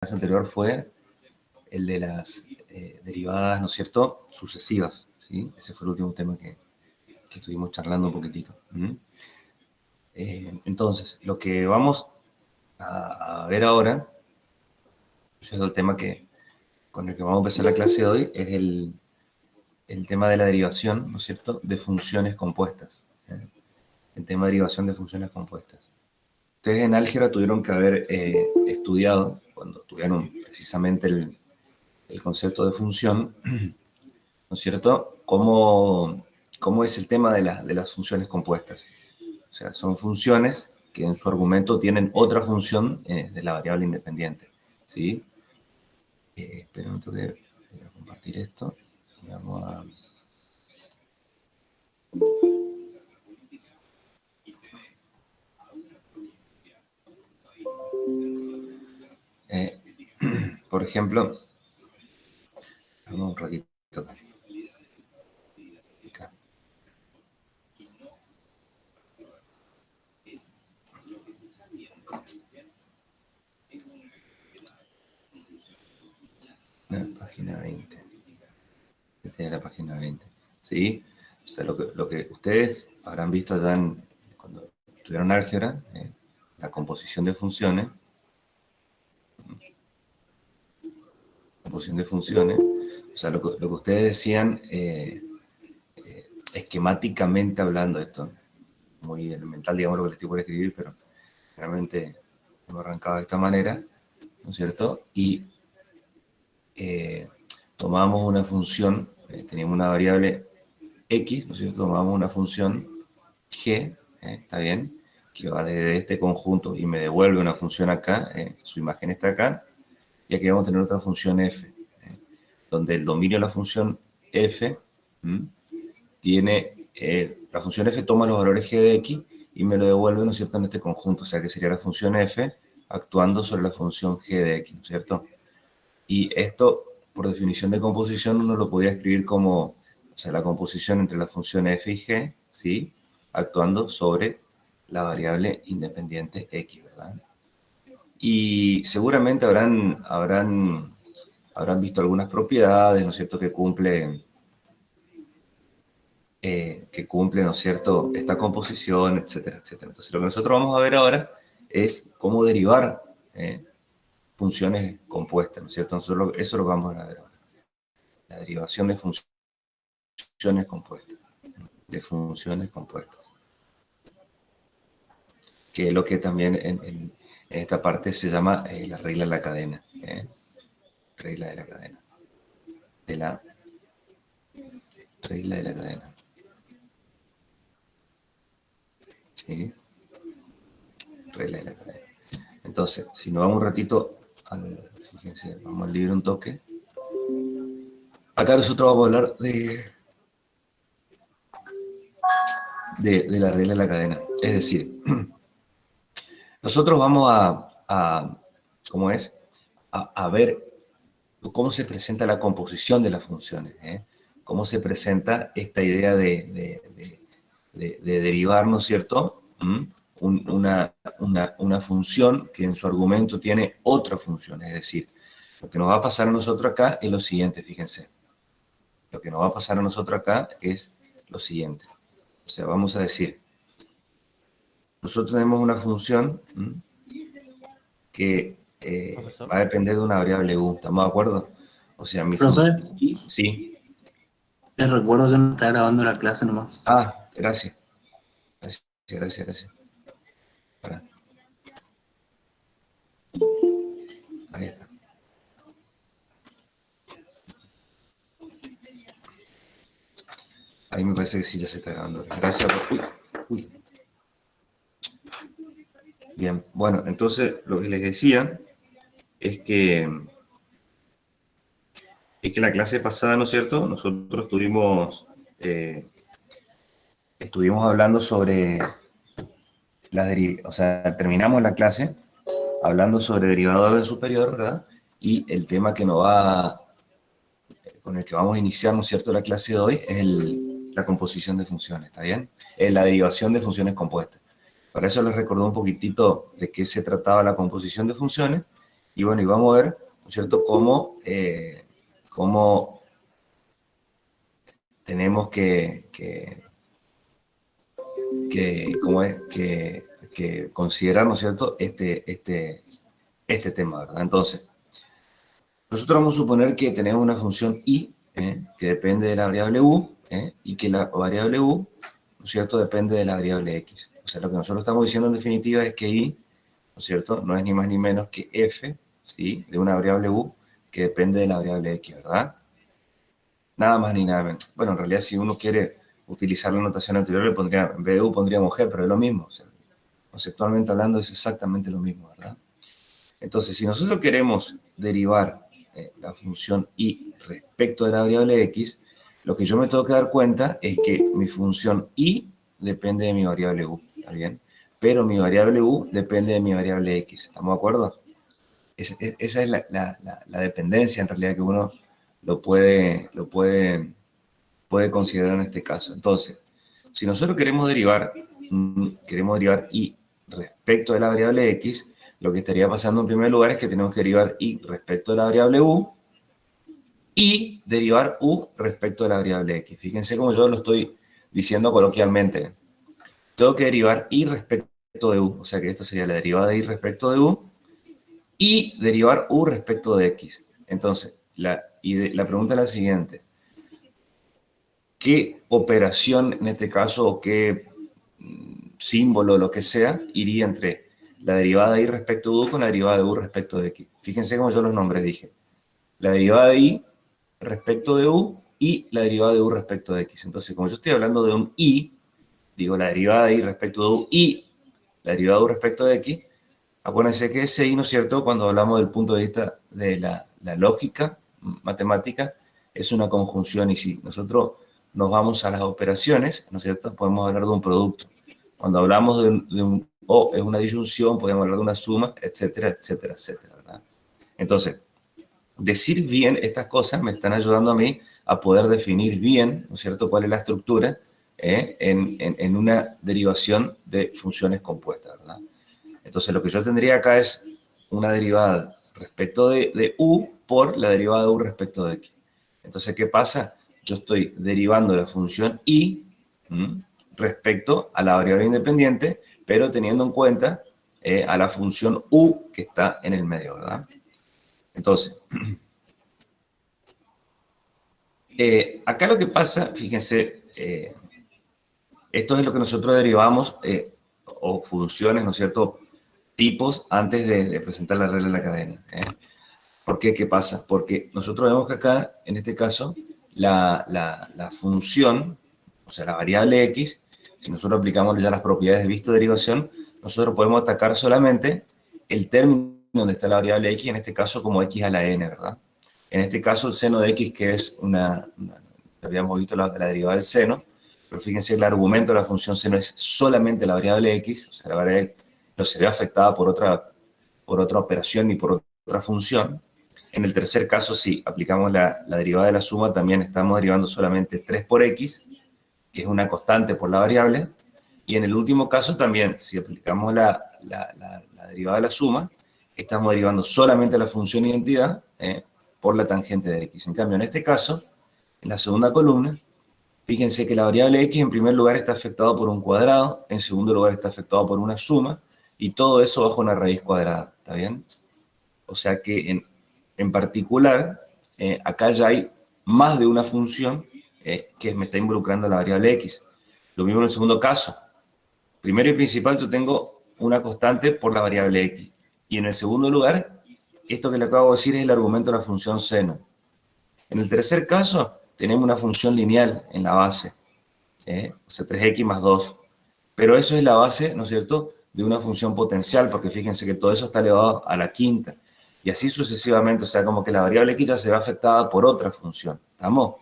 clase anterior fue el de las derivadas, ¿no es cierto?, sucesivas, ¿sí? Ese fue el último tema que estuvimos charlando un poquitito. Entonces, lo que vamos a ver ahora, es el tema con el que vamos a empezar la clase de hoy, es el tema de la derivación, ¿no es cierto?, de funciones compuestas. El tema de derivación de funciones compuestas. Ustedes en álgebra tuvieron que haber estudiado, cuando estudiaron precisamente el concepto de función, ¿no es cierto?, cómo es el tema de las funciones compuestas. O sea, son funciones que en su argumento tienen otra función de la variable independiente, ¿sí? Esperen, voy a compartir esto. Vamos a... por ejemplo, vamos un ratito acá. La página 20. Esta es la página 20. ¿Sí? O sea, lo que ustedes habrán visto ya cuando estudiaron álgebra, la composición de funciones. Composición de funciones. O sea, lo que ustedes decían, esquemáticamente hablando, esto muy elemental, digamos, lo que les estoy por escribir, pero realmente uno arrancaba de esta manera, ¿no es cierto? Y tomábamos una función, teníamos una variable x, ¿no es cierto? Tomábamos una función g, ¿está bien? Que va desde este conjunto y me devuelve una función acá, su imagen está acá, y aquí vamos a tener otra función f, donde el dominio de la función f tiene, la función f toma los valores g de x y me lo devuelve, ¿no es cierto?, en este conjunto, o sea que sería la función f actuando sobre la función g de x, ¿no es cierto? Y esto, por definición de composición, uno lo podía escribir como, o sea, la composición entre la función f y g, ¿sí?, actuando sobre la variable independiente x, ¿verdad? Y seguramente habrán visto algunas propiedades, ¿no es cierto?, que cumple, ¿no es cierto?, esta composición, etcétera, etcétera. Entonces, lo que nosotros vamos a ver ahora es cómo derivar funciones compuestas, ¿no es cierto? Eso es lo que vamos a ver ahora. La derivación de funciones compuestas. De funciones compuestas. Que es lo que también en esta parte se llama la regla de la cadena. Regla de la cadena. De la regla de la cadena. ¿Sí? Regla de la cadena. Entonces, si nos vamos un ratito, fíjense, vamos al libro un toque. Acá nosotros vamos a hablar de la regla de la cadena. Es decir, nosotros vamos ¿cómo es? A ver cómo se presenta la composición de las funciones, cómo se presenta esta idea de derivar, ¿no es cierto?, una función que en su argumento tiene otra función. Es decir, lo que nos va a pasar a nosotros acá es lo siguiente, fíjense. Lo que nos va a pasar a nosotros acá es lo siguiente. O sea, vamos a decir, nosotros tenemos una función que va a depender de una variable u. ¿Estamos de acuerdo? O sea, mi función... Sí. Les recuerdo que no está grabando la clase nomás. Ah, gracias. Gracias. Para. Ahí está. Ahí me parece que sí ya se está grabando. Gracias. Uy. Bien, bueno, entonces lo que les decía es que la clase pasada, ¿no es cierto?, nosotros estuvimos hablando sobre o sea, terminamos la clase hablando sobre derivado de orden superior, ¿verdad? Y el tema con el que vamos a iniciar, ¿no es cierto?, la clase de hoy es la composición de funciones, ¿está bien? Es la derivación de funciones compuestas. Para eso les recordé un poquitito de qué se trataba la composición de funciones Y bueno, y vamos a ver, ¿no es cierto?, cómo tenemos que considerar, ¿no es cierto?, este tema, ¿verdad? Entonces, nosotros vamos a suponer que tenemos una función y, que depende de la variable u, y que la variable u, ¿no es cierto?, depende de la variable x. O sea, lo que nosotros estamos diciendo en definitiva es que y, ¿no es cierto?, no es ni más ni menos que f, ¿sí?, de una variable u que depende de la variable x, ¿verdad? Nada más ni nada menos. Bueno, en realidad, si uno quiere utilizar la notación anterior, le pondría, en vez de u pondríamos g, pero es lo mismo. O sea, conceptualmente hablando, es exactamente lo mismo, ¿verdad? Entonces, si nosotros queremos derivar la función y respecto de la variable x, lo que yo me tengo que dar cuenta es que mi función y depende de mi variable u, ¿está bien? Pero mi variable u depende de mi variable x, ¿estamos de acuerdo? Esa es la dependencia en realidad que uno puede considerar en este caso. Entonces, si nosotros queremos derivar y respecto de la variable x, lo que estaría pasando en primer lugar es que tenemos que derivar y respecto de la variable u y derivar u respecto de la variable x. Fíjense cómo yo lo estoy diciendo coloquialmente. Tengo que derivar y respecto de u, o sea que esto sería la derivada de y respecto de u, y derivar u respecto de x. Entonces, la pregunta es la siguiente. ¿Qué operación, en este caso, o qué símbolo, lo que sea, iría entre la derivada de y respecto de u con la derivada de u respecto de x? Fíjense cómo yo los nombres dije. La derivada de y respecto de u y la derivada de u respecto de x. Entonces, como yo estoy hablando de un y, digo la derivada de y respecto de u y la derivada de u respecto de x, acuérdense que ese y, ¿no es cierto?, cuando hablamos del punto de vista de la lógica matemática, es una conjunción, y si nosotros nos vamos a las operaciones, ¿no es cierto?, podemos hablar de un producto. Cuando hablamos de un o, es una disyunción, podemos hablar de una suma, etcétera, etcétera, etcétera, ¿verdad? Entonces, decir bien estas cosas me están ayudando a mí a poder definir bien, ¿no es cierto?, cuál es la estructura en una derivación de funciones compuestas, ¿verdad? Entonces, lo que yo tendría acá es una derivada respecto de u por la derivada de u respecto de x. Entonces, ¿qué pasa? Yo estoy derivando la función y respecto a la variable independiente, pero teniendo en cuenta a la función u que está en el medio, ¿verdad? Entonces, acá lo que pasa, fíjense, esto es lo que nosotros derivamos, o funciones, ¿no es cierto?, tipos antes de presentar la regla en la cadena. ¿Por qué? ¿Qué pasa? Porque nosotros vemos que acá, en este caso, la función, o sea, la variable x, si nosotros aplicamos ya las propiedades de visto de derivación, nosotros podemos atacar solamente el término donde está la variable x, en este caso como x a la n, ¿verdad? En este caso, el seno de x, que es habíamos visto la derivada del seno, pero fíjense, el argumento de la función seno es solamente la variable x, o sea, la variable no se ve afectada por otra operación ni por otra función. En el tercer caso, si aplicamos la derivada de la suma, también estamos derivando solamente 3 por x, que es una constante por la variable. Y en el último caso también, si aplicamos la derivada de la suma, estamos derivando solamente la función identidad por la tangente de x. En cambio, en este caso, en la segunda columna, fíjense que la variable x en primer lugar está afectada por un cuadrado, en segundo lugar está afectada por una suma, y todo eso bajo una raíz cuadrada, ¿está bien? O sea que en particular, acá ya hay más de una función que me está involucrando la variable x. Lo mismo en el segundo caso. Primero y principal, yo tengo una constante por la variable x. Y en el segundo lugar, esto que le acabo de decir es el argumento de la función seno. En el tercer caso, tenemos una función lineal en la base, o sea, 3x más 2. Pero eso es la base, ¿no es cierto?, de una función potencial, porque fíjense que todo eso está elevado a la quinta. Y así sucesivamente, o sea, como que la variable x ya se ve afectada por otra función. ¿Estamos?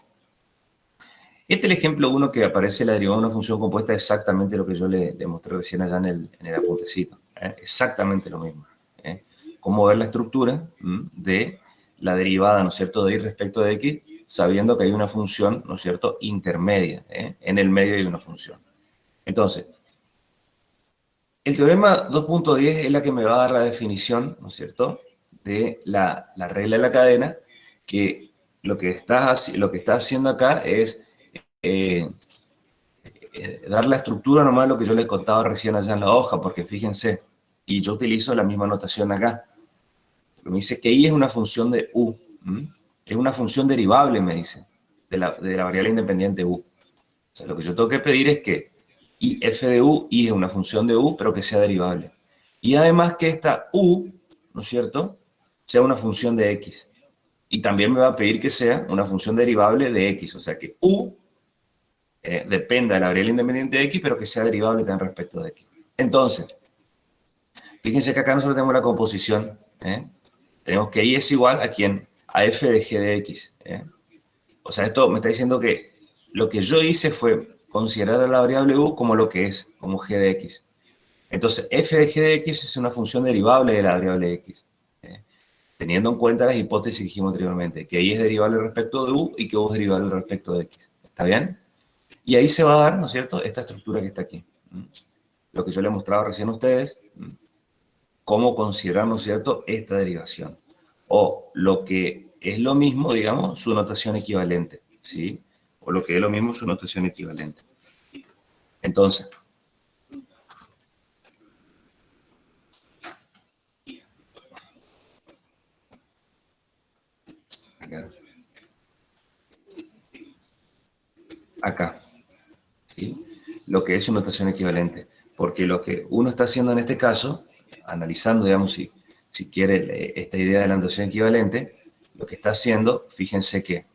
Este es el ejemplo 1 que aparece la derivada de una función compuesta, exactamente lo que yo le mostré recién allá en el apuntecito. Exactamente lo mismo. Cómo ver la estructura de la derivada, ¿no es cierto?, de y respecto de x, sabiendo que hay una función, ¿no es cierto?, intermedia. En el medio hay una función. Entonces, el teorema 2.10 es la que me va a dar la definición, ¿no es cierto?, de la regla de la cadena, que lo que está haciendo acá es dar la estructura nomás a lo que yo les contaba recién allá en la hoja, porque fíjense, y yo utilizo la misma notación acá. Me dice que I es una función de U. Es una función derivable, me dice, de la variable independiente U. O sea, lo que yo tengo que pedir es que I f de U, I es una función de U, pero que sea derivable. Y además que esta U, ¿no es cierto?, sea una función de X. Y también me va a pedir que sea una función derivable de X. O sea, que U dependa de la variable independiente de X, pero que sea derivable también respecto de X. Entonces, fíjense que acá nosotros tenemos la composición. Tenemos que I es igual a quién? A f de g de x. O sea, esto me está diciendo que lo que yo hice fue considerar a la variable u como lo que es, como g de x. Entonces, f de g de x es una función derivable de la variable x. Teniendo en cuenta las hipótesis que dijimos anteriormente, que I es derivable respecto de u y que u es derivable respecto de x. ¿Está bien? Y ahí se va a dar, ¿no es cierto?, esta estructura que está aquí. Lo que yo les mostraba recién a ustedes, cómo considerar, ¿no es cierto?, esta derivación. O lo que es lo mismo, digamos, su notación equivalente, ¿sí? O lo que es lo mismo, su notación equivalente. Entonces, acá, ¿sí? Lo que es su notación equivalente. Porque lo que uno está haciendo en este caso, analizando, digamos, si quiere esta idea de la notación equivalente, lo que está haciendo, fíjense que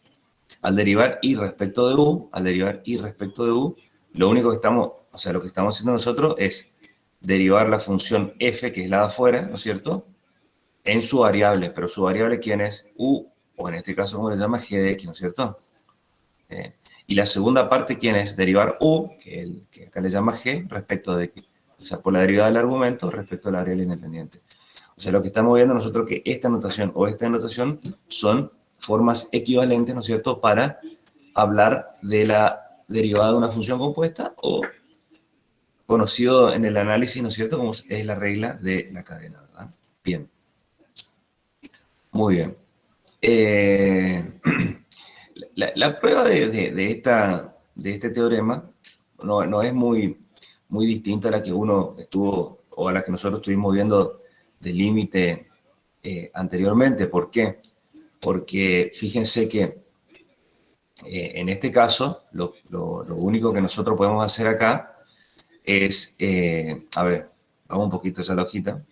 al derivar I respecto de U, lo único que estamos, o sea, lo que estamos haciendo nosotros es derivar la función f, que es la de afuera, ¿no es cierto?, en su variable. Pero su variable, ¿quién es? U, o en este caso, ¿cómo le llama? G de x, ¿no es cierto? Y la segunda parte, ¿quién es? Derivar U, que acá le llama G, respecto de x. O sea, por la derivada del argumento respecto a la variable independiente. O sea, lo que estamos viendo nosotros es que esta notación o esta notación son formas equivalentes, ¿no es cierto?, para hablar de la derivada de una función compuesta, o conocido en el análisis, ¿no es cierto?, como es la regla de la cadena, ¿verdad? Bien. Muy bien. La prueba de este teorema no es muy distinta a la que uno estuvo, o a la que nosotros estuvimos viendo de límite anteriormente. ¿Por qué? Porque fíjense que en este caso, lo único que nosotros podemos hacer acá es, a ver, vamos un poquito a esa hojita.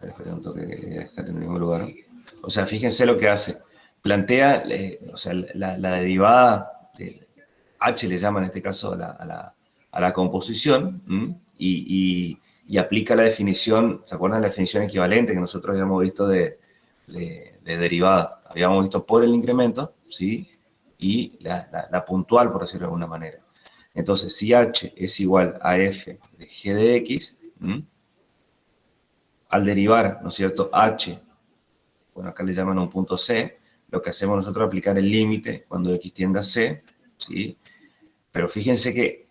Espera un toque que dejar en el mismo lugar. O sea, fíjense lo que hace. Plantea, o sea, la derivada de H, le llama en este caso a la composición, y aplica la definición. ¿Se acuerdan de la definición equivalente que nosotros habíamos visto de derivada? Habíamos visto por el incremento, ¿sí? Y la puntual, por decirlo de alguna manera. Entonces, si H es igual a f de g de x, al derivar, ¿no es cierto?, h, bueno, acá le llaman un punto c, lo que hacemos nosotros es aplicar el límite cuando x tiende a c, ¿sí? Pero fíjense que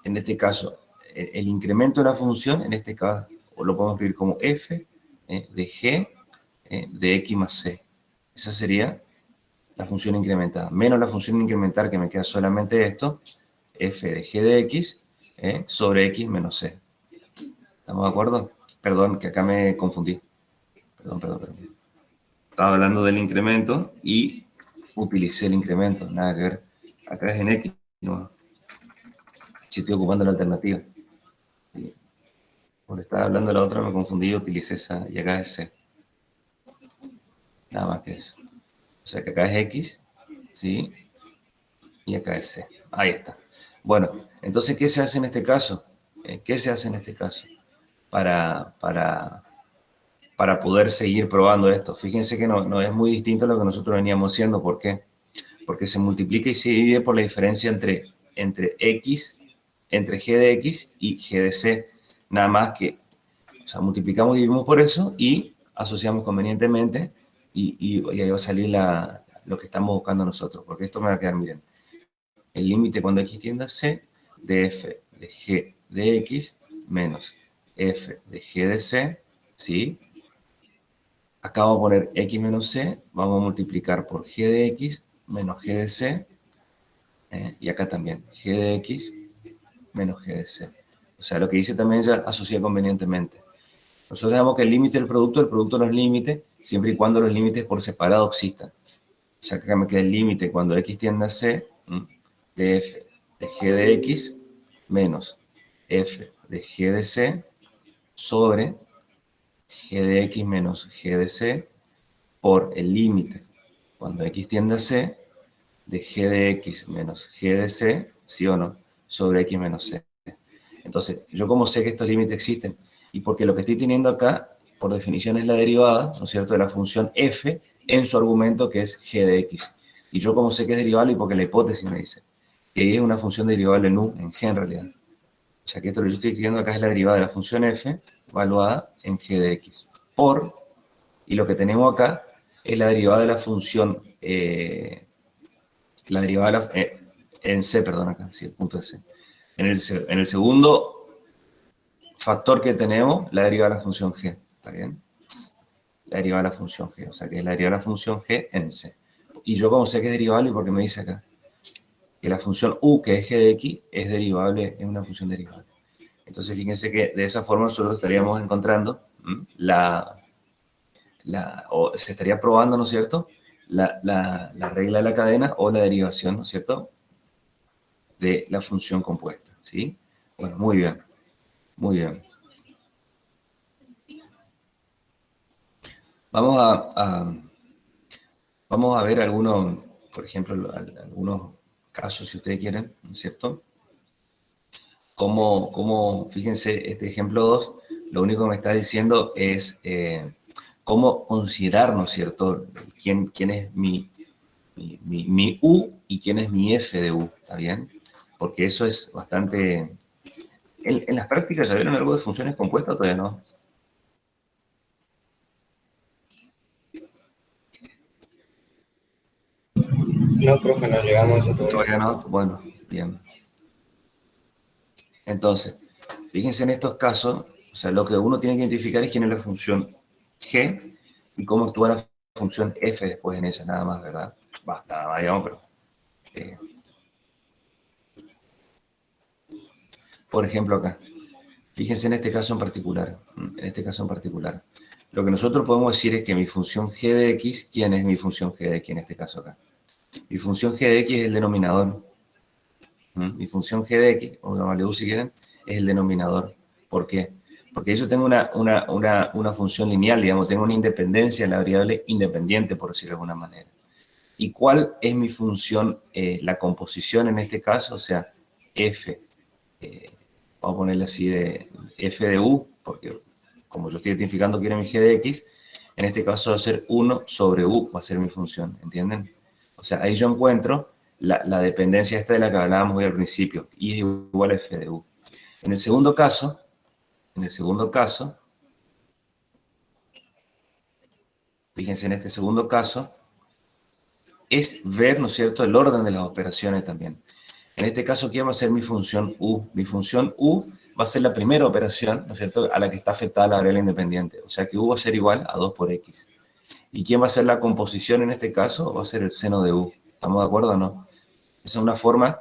en este caso, el incremento de la función, en este caso, lo podemos escribir como f de g de x más c. Esa sería la función incrementada, menos la función incremental, que me queda solamente esto, f de g de x sobre x menos c. ¿Estamos de acuerdo? Perdón, que acá me confundí. Perdón. Estaba hablando del incremento y utilicé el incremento. Nada que ver. Acá es en X. No. Si estoy ocupando la alternativa. Por estaba hablando de la otra, me confundí y utilicé esa. Y acá es C. Nada más que eso. O sea que acá es X. ¿Sí? Y acá es C. Ahí está. Bueno, entonces, ¿qué se hace en este caso? ¿Qué se hace en este caso? Para poder seguir probando esto. Fíjense que no es muy distinto a lo que nosotros veníamos haciendo. ¿Por qué? Porque se multiplica y se divide por la diferencia entre x, entre g de x y g de c. Nada más que, o sea, multiplicamos y dividimos por eso y asociamos convenientemente y ahí va a salir lo que estamos buscando nosotros. Porque esto me va a quedar, miren, el límite cuando x tiende a c de f de g de x menos f de g de c, ¿sí? Acá vamos a poner x menos c, vamos a multiplicar por g de x menos g de c, y acá también g de x menos g de c. O sea, lo que dice también ya asocia convenientemente. Nosotros sabemos que el límite del producto no es límite, siempre y cuando los límites por separado existan. O sea, que acá me queda el límite cuando x tiende a c, de f de g de x menos f de g de c sobre g de x menos g de c por el límite cuando x tiende a c de g de x menos g de c, ¿sí o no? Sobre x menos c. Entonces, yo como sé que estos límites existen, y porque lo que estoy teniendo acá, por definición, es la derivada, ¿no es cierto?, de la función f en su argumento que es g de x. Y yo como sé que es derivable y porque la hipótesis me dice que y es una función derivable en u, en g en realidad. O sea que esto lo que yo estoy escribiendo acá es la derivada de la función f evaluada en g de x. Por, y lo que tenemos acá es la derivada de la función, la derivada de la, en c, perdón, acá, sí, el punto de c. En el segundo factor que tenemos, la derivada de la función g, ¿está bien? La derivada de la función g, o sea que es la derivada de la función g en c. Y yo como sé que es derivable, porque me dice acá que la función u, que es g de x, es derivable, es una función derivable. Entonces, fíjense que de esa forma nosotros estaríamos encontrando o se estaría probando, ¿no es cierto?, la regla de la cadena o la derivación, ¿no es cierto?, de la función compuesta, ¿sí? Bueno, muy bien, muy bien. Vamos vamos a ver algunos, por ejemplo, algunos casos, si ustedes quieren, ¿no es cierto? Fíjense, este ejemplo 2, lo único que me está diciendo es cómo considerar, ¿no es cierto?, quién es mi U y quién es mi F de U, ¿está bien? Porque eso es bastante... ¿En las prácticas ya vieron algo de funciones compuestas o todavía no? No, profe, no llegamos a eso todavía. Todavía no, bueno, bien. Entonces, fíjense en estos casos, o sea, lo que uno tiene que identificar es quién es la función G y cómo actúa la función F después en ella, nada más, ¿verdad? Basta, nada más, digamos, pero... por ejemplo, acá. Fíjense en este caso en particular. Lo que nosotros podemos decir es que mi función g de x, ¿quién es mi función g de x en este caso acá? Mi función g de x es el denominador. Mi función g de x, o llamarle u si quieren, es el denominador. ¿Por qué? Porque yo tengo una función lineal, digamos, tengo una independencia en la variable independiente, por decirlo de alguna manera. ¿Y cuál es mi función, la composición en este caso? O sea, f, vamos a ponerle así de f de u, porque como yo estoy identificando quién es mi g de x, en este caso va a ser 1 sobre u, va a ser mi función, ¿entienden? O sea, ahí yo encuentro la dependencia esta de la que hablábamos hoy al principio, y es igual a f de u. En el segundo caso, fíjense en este segundo caso, es ver, ¿no es cierto?, el orden de las operaciones también. En este caso, ¿quién va a ser mi función U? Mi función U va a ser la primera operación, ¿no es cierto?, a la que está afectada la variable independiente. O sea que U va a ser igual a 2 por X. ¿Y quién va a ser la composición en este caso? Va a ser el seno de U. ¿Estamos de acuerdo o no? Esa es una forma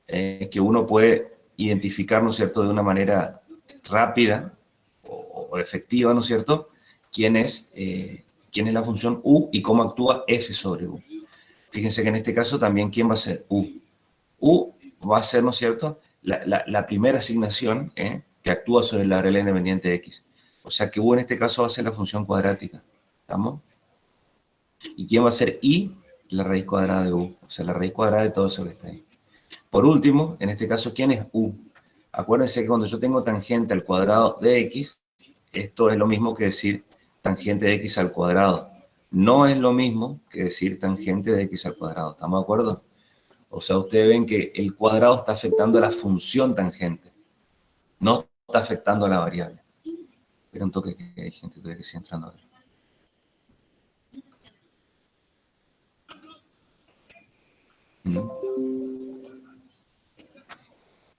que uno puede identificar, ¿no es cierto?, de una manera rápida o efectiva, ¿no es cierto?, quién es la función U y cómo actúa F sobre U. Fíjense que en este caso también, ¿quién va a ser U? U va a ser, ¿no es cierto?, la primera asignación que actúa sobre la variable independiente de X. O sea que U en este caso va a ser la función cuadrática. ¿Estamos? ¿Y quién va a ser I? La raíz cuadrada de U. O sea, la raíz cuadrada de todo eso que está ahí. Por último, en este caso, ¿quién es U? Acuérdense que cuando yo tengo tangente al cuadrado de X, esto es lo mismo que decir tangente de X al cuadrado. No es lo mismo que decir tangente de X al cuadrado. ¿Estamos de acuerdo? O sea, ustedes ven que el cuadrado está afectando a la función tangente, no está afectando a la variable. Espera un toque que hay gente que sigue entrando a ver.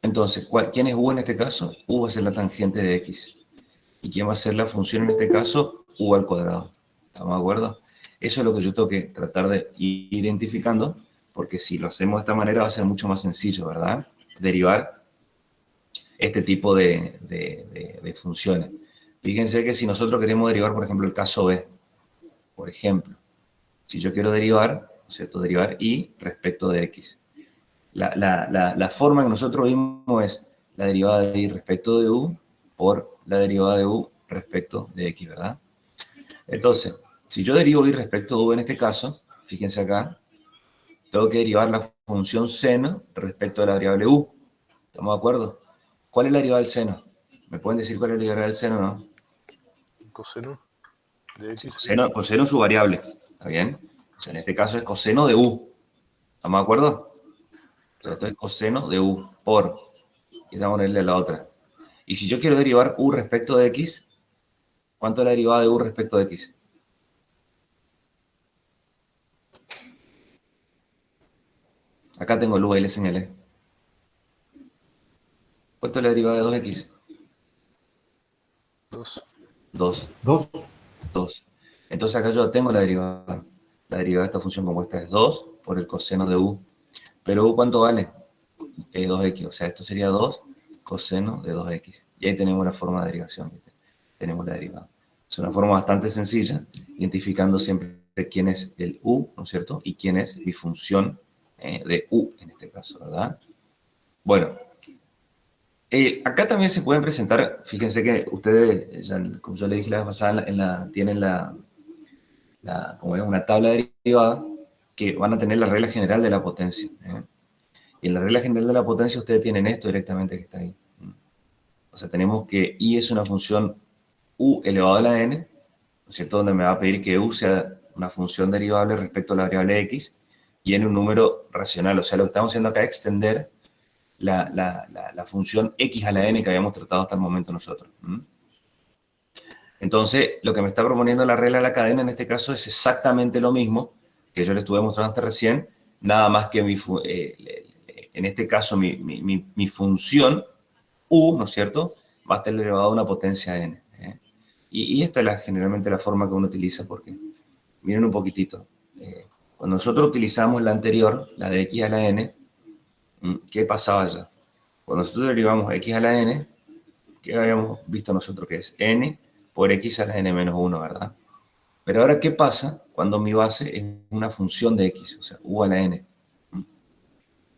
Entonces, ¿quién es U en este caso? U va a ser la tangente de X. ¿Y quién va a ser la función en este caso? U al cuadrado. ¿Estamos de acuerdo? Eso es lo que yo tengo que tratar de ir identificando, porque si lo hacemos de esta manera va a ser mucho más sencillo, ¿verdad? Derivar este tipo de funciones. Fíjense que si nosotros queremos derivar, por ejemplo, el caso B, por ejemplo, si yo quiero derivar, ¿no es cierto? Derivar y respecto de x. La forma que nosotros vimos es la derivada de y respecto de u por la derivada de u respecto de x, ¿verdad? Entonces, si yo derivo y respecto de u en este caso, fíjense acá, tengo que derivar la función seno respecto de la variable u. ¿Estamos de acuerdo? ¿Cuál es la derivada del seno? ¿Me pueden decir cuál es la derivada del seno o no? Coseno de x. Coseno es su variable, ¿está bien? O sea, en este caso es coseno de u. ¿Estamos de acuerdo? O sea, esto es coseno de u por, y vamos a ponerle la otra. Y si yo quiero derivar u respecto de x, ¿cuánto es la derivada de u respecto de x? Acá tengo el u, ahí le señalé. ¿Cuánto es la derivada de 2x? 2. 2. 2. 2. Entonces acá yo tengo la derivada. La derivada de esta función compuesta es 2 por el coseno de u. Pero u, ¿cuánto vale? 2x. O sea, esto sería 2 coseno de 2x. Y ahí tenemos la forma de derivación. ¿Viste? Tenemos la derivada. Es una forma bastante sencilla, identificando siempre quién es el u, ¿no es cierto? Y quién es mi función de u, en este caso, ¿verdad? Bueno, acá también se pueden presentar, fíjense que ustedes, ya, como yo les dije la vez pasada, tienen como es, una tabla derivada que van a tener la regla general de la potencia. Y en la regla general de la potencia ustedes tienen esto directamente que está ahí. O sea, tenemos que i es una función u elevado a la n, ¿no es cierto? Donde me va a pedir que u sea una función derivable respecto a la variable x y n un número racional. O sea, lo que estamos haciendo acá es extender la función x a la n que habíamos tratado hasta el momento nosotros. Entonces, lo que me está proponiendo la regla de la cadena en este caso es exactamente lo mismo que yo le estuve mostrando hasta recién, nada más que en este caso mi función u, ¿no es cierto?, va a estar elevado a una potencia n. Y esta es generalmente la forma que uno utiliza, porque miren un poquitito. Cuando nosotros utilizamos la anterior, la de x a la n, ¿qué pasaba allá? Cuando nosotros derivamos x a la n, ¿qué habíamos visto nosotros que es? N por x a la n menos 1, ¿verdad? Pero ahora, ¿qué pasa cuando mi base es una función de x, o sea, u a la n?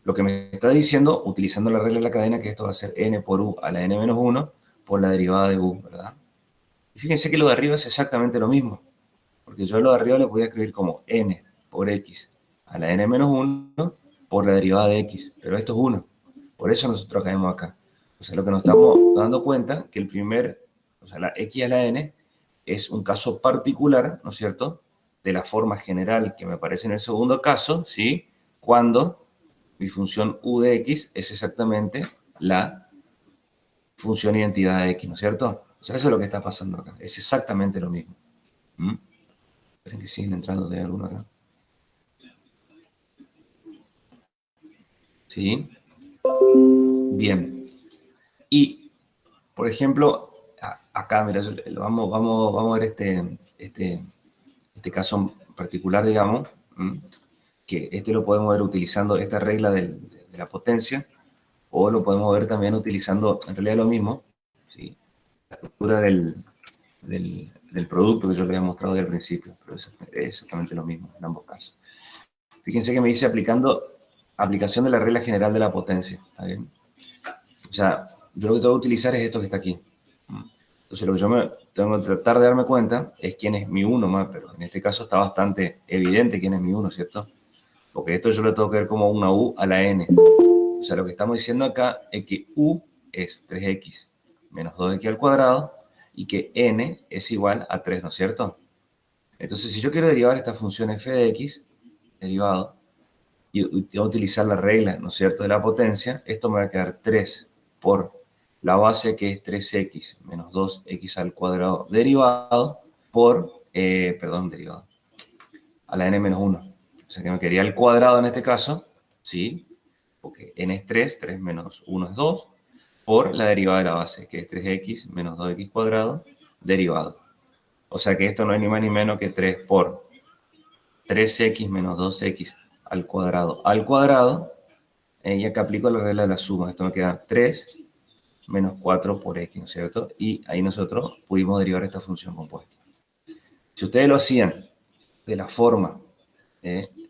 Lo que me está diciendo, utilizando la regla de la cadena, que esto va a ser n por u a la n menos 1 por la derivada de u, ¿verdad? Y fíjense que lo de arriba es exactamente lo mismo, porque yo lo de arriba le podía escribir como n por x a la n menos 1 por la derivada de x, pero esto es 1. Por eso nosotros caemos acá. O sea, lo que nos estamos dando cuenta que o sea, la x a la n es un caso particular, ¿no es cierto?, de la forma general que me aparece en el segundo caso, ¿sí? Cuando mi función u de x es exactamente la función identidad de x, ¿no es cierto? O sea, eso es lo que está pasando acá. Es exactamente lo mismo. Esperen que siguen entrando de alguno acá. ¿Sí? Bien. Y, por ejemplo, acá, mira, vamos a ver este caso particular, digamos, que lo podemos ver utilizando esta regla de la potencia, o lo podemos ver también utilizando, en realidad, lo mismo, ¿sí? La estructura del producto que yo les había mostrado al principio, pero es exactamente lo mismo en ambos casos. Fíjense que me dice aplicación de la regla general de la potencia, ¿está bien? O sea, yo lo que tengo que utilizar es esto que está aquí. Entonces, lo que yo tengo que tratar de darme cuenta es quién es mi 1 más, pero en este caso está bastante evidente quién es mi 1, ¿cierto? Porque esto yo lo tengo que ver como una u a la n. O sea, lo que estamos diciendo acá es que u es 3x menos 2x al cuadrado y que n es igual a 3, ¿no es cierto? Entonces, si yo quiero derivar esta función f de x, derivado, y voy a utilizar la regla, ¿no es cierto?, de la potencia, esto me va a quedar 3 por la base que es 3x menos 2x al cuadrado derivado por, derivado, a la n menos 1. O sea que me quedaría al cuadrado en este caso, ¿sí? Porque n es 3, 3 menos 1 es 2, por la derivada de la base, que es 3x menos 2x cuadrado derivado. O sea que esto no es ni más ni menos que 3 por 3x menos 2x al cuadrado, y acá aplico la regla de la suma. Esto me queda 3 menos 4 por x, ¿no es cierto? Y ahí nosotros pudimos derivar esta función compuesta. Si ustedes lo hacían de la forma,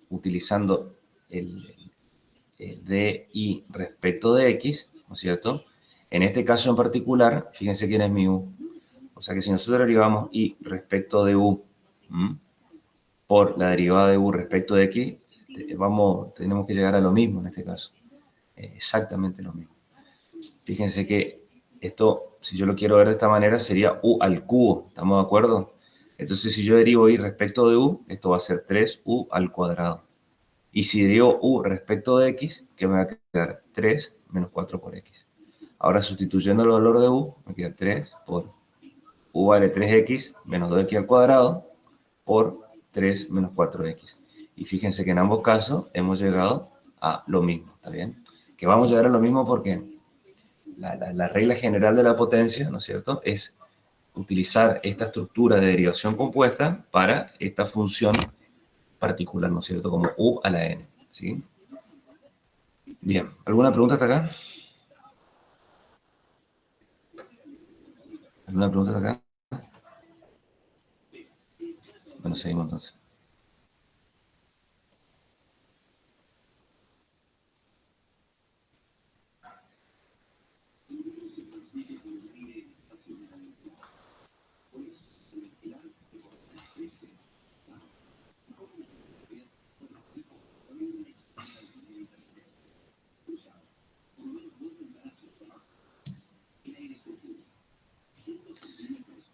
utilizando el di respecto de x, ¿no es cierto? En este caso en particular, fíjense quién es mi u. O sea que si nosotros derivamos y respecto de u por la derivada de u respecto de x, tenemos que llegar a lo mismo en este caso. Exactamente lo mismo. Fíjense que esto, si yo lo quiero ver de esta manera, sería u al cubo. ¿Estamos de acuerdo? Entonces, si yo derivo y respecto de u, esto va a ser 3u al cuadrado. Y si derivo u respecto de x, ¿qué me va a quedar? 3 menos 4 por x. Ahora, sustituyendo el valor de u, me queda 3 por u vale 3x menos 2x al cuadrado por 3 menos 4x. Y fíjense que en ambos casos hemos llegado a lo mismo, ¿está bien? Que vamos a llegar a lo mismo porque la regla general de la potencia, ¿no es cierto?, es utilizar esta estructura de derivación compuesta para esta función particular, ¿no es cierto?, como u a la n, ¿sí? Bien, ¿alguna pregunta hasta acá? ¿Alguna pregunta hasta acá? Bueno, seguimos entonces.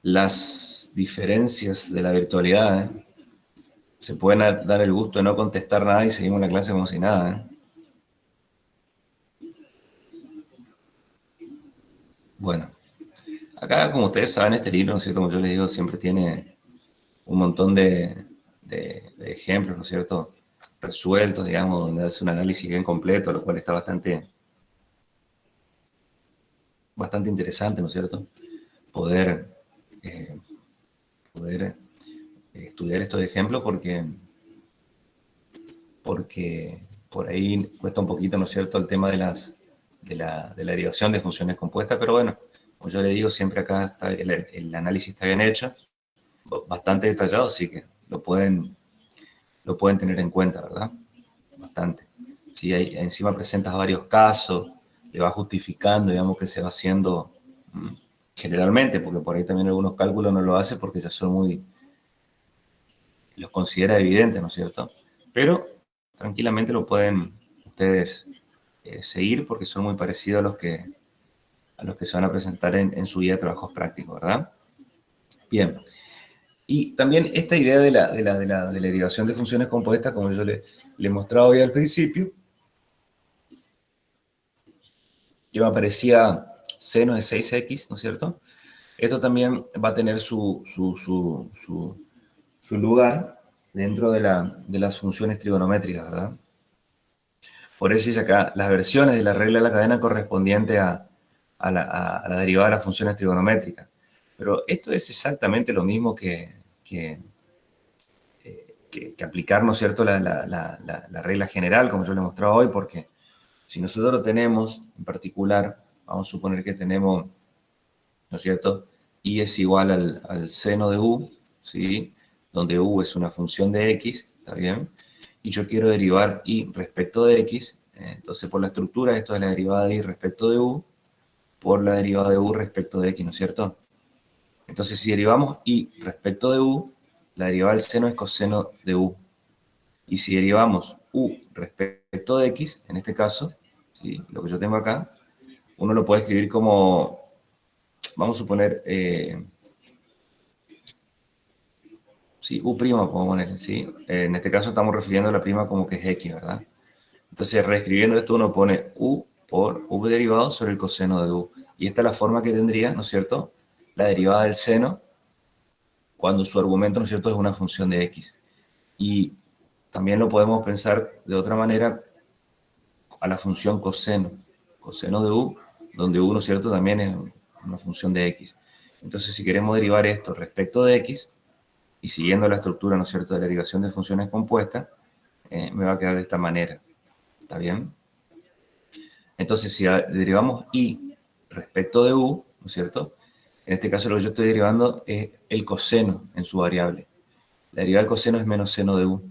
Las diferencias de la virtualidad, se pueden dar el gusto de no contestar nada y seguimos la clase como si nada. Bueno, acá, como ustedes saben, este libro, ¿no es cierto?, como yo les digo, siempre tiene un montón de ejemplos, ¿no es cierto?, resueltos, digamos, donde hace un análisis bien completo, lo cual está bastante interesante, ¿no es cierto?, poder estudiar estos ejemplos porque por ahí cuesta un poquito, ¿no es cierto?, el tema de la derivación de funciones compuestas, pero bueno, como yo le digo, siempre acá está el análisis está bien hecho, bastante detallado, así que lo pueden tener en cuenta, ¿verdad? Bastante. Si ahí encima presentas varios casos, le va justificando, digamos, que se va haciendo generalmente, porque por ahí también algunos cálculos no lo hace porque ya son los considera evidentes, ¿no es cierto? Pero tranquilamente lo pueden ustedes seguir porque son muy parecidos a los que se van a presentar en su guía de trabajos prácticos, ¿verdad? Bien. Y también esta idea de la derivación de funciones compuestas, como yo le he mostrado hoy al principio, que me aparecía seno de 6x, ¿no es cierto? Esto también va a tener su lugar dentro de las funciones trigonométricas, ¿verdad? Por eso dice acá, las versiones de la regla de la cadena correspondiente a la derivada de las funciones trigonométricas. Pero esto es exactamente lo mismo que aplicar, ¿no es cierto?, la regla general, como yo le he mostrado hoy, porque si nosotros lo tenemos, en particular, vamos a suponer que tenemos, ¿no es cierto?, y es igual al seno de u, ¿sí?, donde u es una función de x, ¿está bien?, y yo quiero derivar y respecto de x, entonces por la estructura esto es la derivada de y respecto de u, por la derivada de u respecto de x, ¿no es cierto? Entonces si derivamos y respecto de u, la derivada del seno es coseno de u. Y si derivamos u respecto de x, en este caso, ¿sí?, lo que yo tengo acá, uno lo puede escribir como, vamos a suponer, sí, u' podemos poner, ¿sí? En este caso estamos refiriendo a la prima como que es x, ¿verdad? Entonces, reescribiendo esto, uno pone u por v derivado sobre el coseno de u. Y esta es la forma que tendría, ¿no es cierto?, la derivada del seno cuando su argumento, ¿no es cierto?, es una función de x. Y también lo podemos pensar de otra manera a la función coseno de u, donde u, ¿no es cierto?, también es una función de x. Entonces, si queremos derivar esto respecto de x, y siguiendo la estructura, ¿no es cierto?, de la derivación de funciones compuestas, me va a quedar de esta manera. ¿Está bien? Entonces, si derivamos y respecto de u, ¿no es cierto?, en este caso lo que yo estoy derivando es el coseno en su variable. La derivada del coseno es menos seno de u.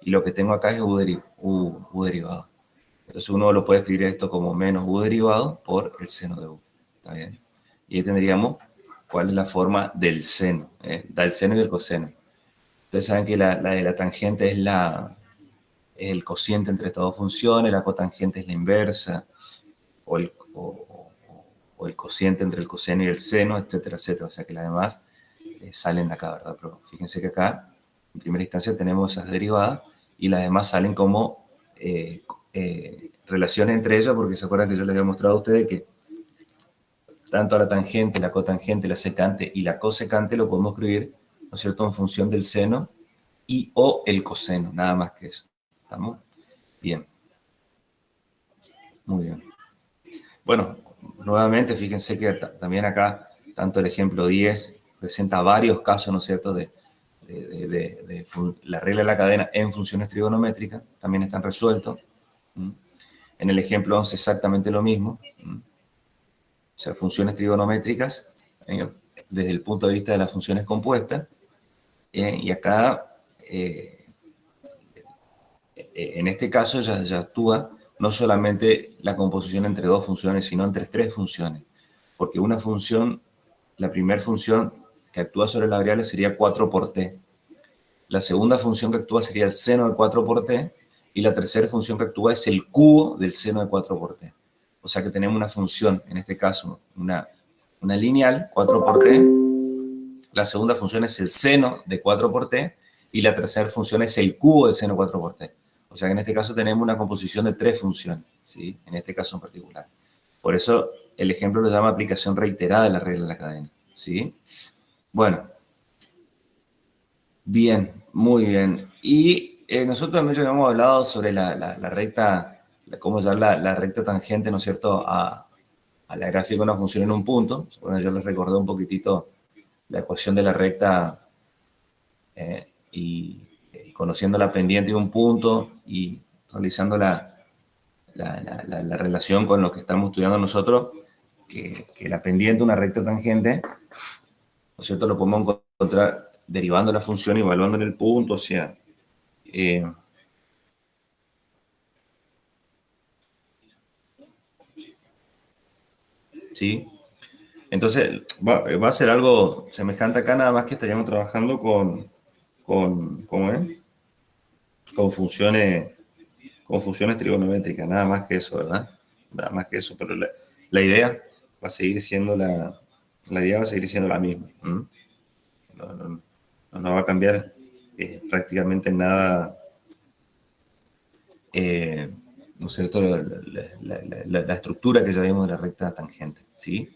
Y lo que tengo acá es u derivado. Entonces uno lo puede escribir esto como menos u derivado por el seno de u. ¿Está bien? Y ahí tendríamos cuál es la forma del seno. Da el seno y el coseno. Ustedes saben que la de la tangente es el cociente entre estas dos funciones, la cotangente es la inversa, o el cociente entre el coseno y el seno, etcétera, etcétera. O sea que las demás salen de acá, ¿verdad? Pero fíjense que acá, en primera instancia, tenemos esas derivadas y las demás salen como relaciones entre ellas, porque se acuerdan que yo les había mostrado a ustedes que tanto a la tangente, la cotangente, la secante y la cosecante lo podemos escribir, ¿no es cierto?, en función del seno y o el coseno, nada más que eso. ¿Estamos? Bien. Muy bien. Bueno, nuevamente, fíjense que también acá, tanto el ejemplo 10 presenta varios casos, ¿no es cierto?, de la regla de la cadena en funciones trigonométricas, también están resueltos. En el ejemplo 11 exactamente lo mismo. O sea, funciones trigonométricas desde el punto de vista de las funciones compuestas. Y acá, en este caso, ya actúa no solamente la composición entre dos funciones, sino entre tres funciones. Porque una función, la primera función que actúa sobre la variable sería 4 por t. La segunda función que actúa sería el seno de 4 por t. Y la tercera función que actúa es el cubo del seno de 4 por t. O sea que tenemos una función, en este caso, una lineal, 4 por t. La segunda función es el seno de 4 por t. Y la tercera función es el cubo del seno de 4 por t. O sea que en este caso tenemos una composición de tres funciones, ¿sí? En este caso en particular. Por eso el ejemplo lo llama aplicación reiterada de la regla de la cadena, ¿sí? Bueno. Bien, muy bien. Y nosotros también ya habíamos hablado sobre la recta, cómo llevar la recta tangente, ¿no es cierto?, a la gráfica de una función en un punto. Bueno, yo les recordé un poquitito la ecuación de la recta y conociendo la pendiente de un punto y realizando la relación con lo que estamos estudiando nosotros, que la pendiente, una recta tangente, ¿no es cierto?, lo podemos encontrar derivando la función y evaluando en el punto, o sea, ¿sí? Entonces, va a ser algo semejante acá, nada más que estaríamos trabajando ¿cómo es? Con funciones trigonométricas, nada más que eso, ¿verdad? Nada más que eso, pero la idea va a seguir siendo la idea va a seguir siendo la misma. No va a cambiar prácticamente nada, ¿no es cierto?, la estructura que ya vimos de la recta tangente, ¿sí?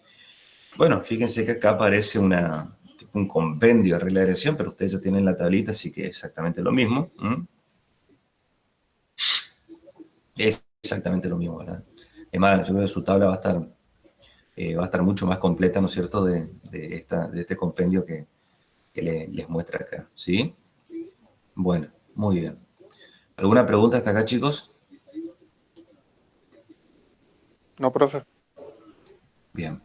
Bueno, fíjense que acá aparece un compendio de regla de dirección, pero ustedes ya tienen la tablita, así que es exactamente lo mismo. Es exactamente lo mismo, ¿verdad? Es más, yo creo que su tabla va a estar mucho más completa, ¿no es cierto?, de este compendio que les muestra acá, ¿sí? Bueno, muy bien. ¿Alguna pregunta hasta acá, chicos? No, profe. Bien.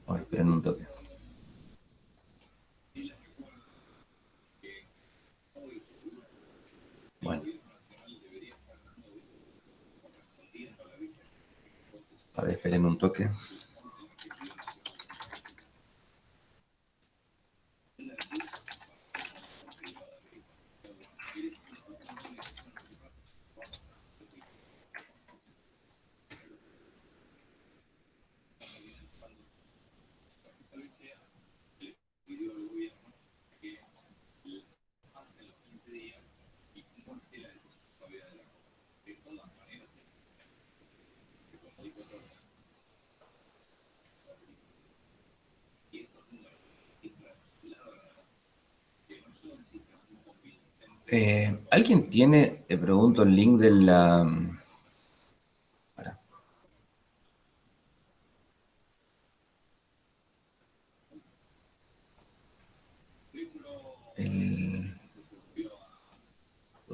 Bueno, esperen un toque. Bueno. A ver, esperen un toque. ¿Alguien tiene, te pregunto, el link de la...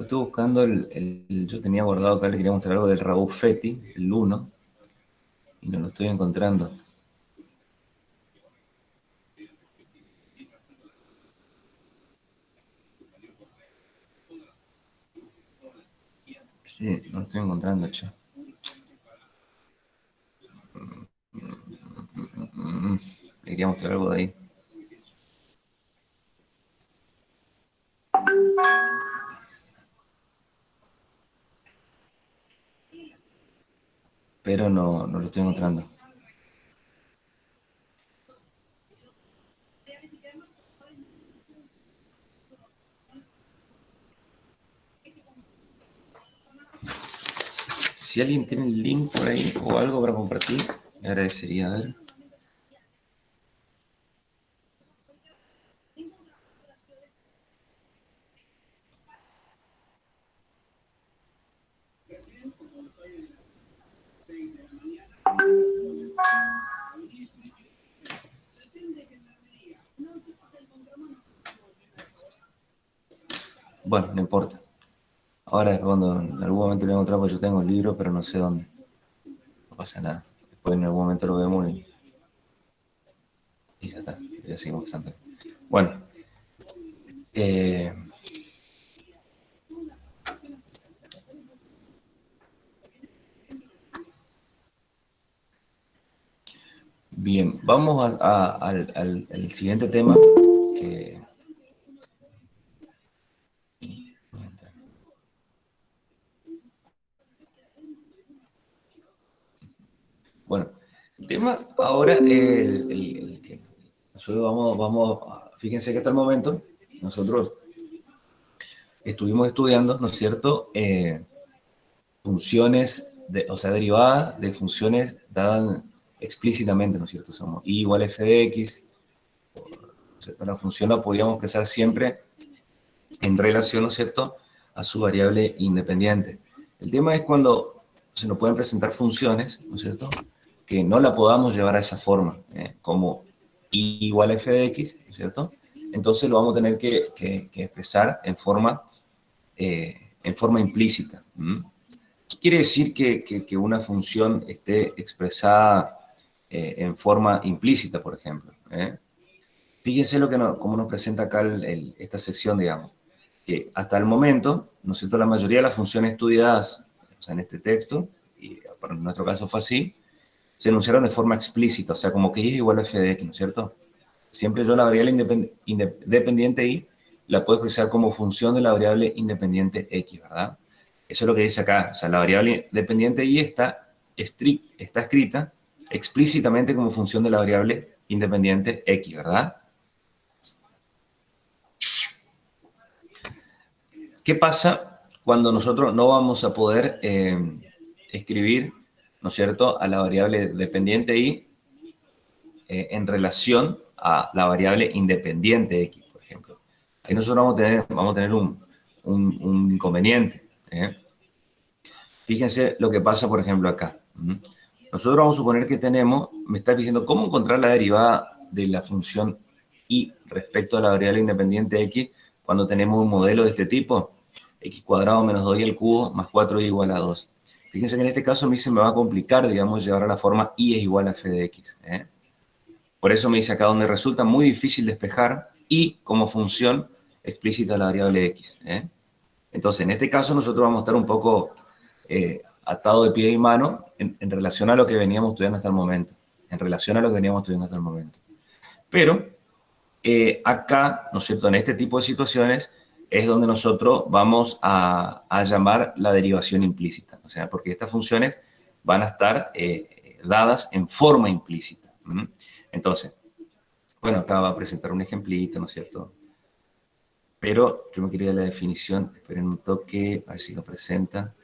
Estoy buscando yo tenía guardado acá, le quería mostrar algo del Raouf Feti, el 1, y no lo estoy encontrando. Sí, no lo estoy encontrando, che. Le quería mostrar algo de ahí. Pero no lo estoy encontrando. Si alguien tiene el link por ahí o algo para compartir, me agradecería. A ver. Bueno, no importa. Ahora es cuando en algún momento lo encontramos, yo tengo el libro, pero no sé dónde. No pasa nada. Después en algún momento lo vemos y ya está. Ya seguimos mostrando. Bueno. Bien, vamos al siguiente tema que... Bueno, el tema ahora es el que nosotros fíjense que hasta el momento nosotros estuvimos estudiando, ¿no es cierto?, funciones, o sea, derivadas de funciones dadas explícitamente, ¿no es cierto? Somos y igual a f de x, la función la podíamos expresar siempre en relación, ¿no es cierto?, a su variable independiente. El tema es cuando se nos pueden presentar funciones, ¿no es cierto?, que no la podamos llevar a esa forma, como y igual a f de x, ¿no es cierto? Entonces lo vamos a tener que expresar en forma implícita. ¿Qué quiere decir que una función esté expresada en forma implícita, por ejemplo? Fíjense cómo nos presenta acá esta sección, digamos, que hasta el momento, ¿no es cierto?, la mayoría de las funciones estudiadas, o sea, en este texto, y en nuestro caso fue así, se enunciaron de forma explícita, o sea, como que y es igual a f de x, ¿no es cierto? Siempre yo la variable independiente y la puedo expresar como función de la variable independiente x, ¿verdad? Eso es lo que dice acá, o sea, la variable dependiente y está escrita explícitamente como función de la variable independiente x, ¿verdad? ¿Qué pasa cuando nosotros no vamos a poder escribir, ¿no es cierto?, a la variable dependiente y en relación a la variable independiente x, por ejemplo? Ahí nosotros vamos a tener un inconveniente. Fíjense lo que pasa, por ejemplo, acá. Nosotros vamos a suponer que me está diciendo cómo encontrar la derivada de la función y respecto a la variable independiente x cuando tenemos un modelo de este tipo, x cuadrado menos 2y al cubo más 4y igual a 2. Fíjense que en este caso a mí se me va a complicar, digamos, llevar a la forma y es igual a f de x. Por eso me dice acá donde resulta muy difícil despejar y como función explícita de la variable x. Entonces, en este caso nosotros vamos a estar un poco atado de pie y mano en relación a lo que veníamos estudiando hasta el momento. Pero acá, ¿no es cierto?, en este tipo de situaciones es donde nosotros vamos a llamar la derivación implícita. O sea, porque estas funciones van a estar dadas en forma implícita. Entonces, bueno, acá va a presentar un ejemplito, ¿no es cierto? Pero yo me quería la definición, esperen un toque, a ver si lo presenta.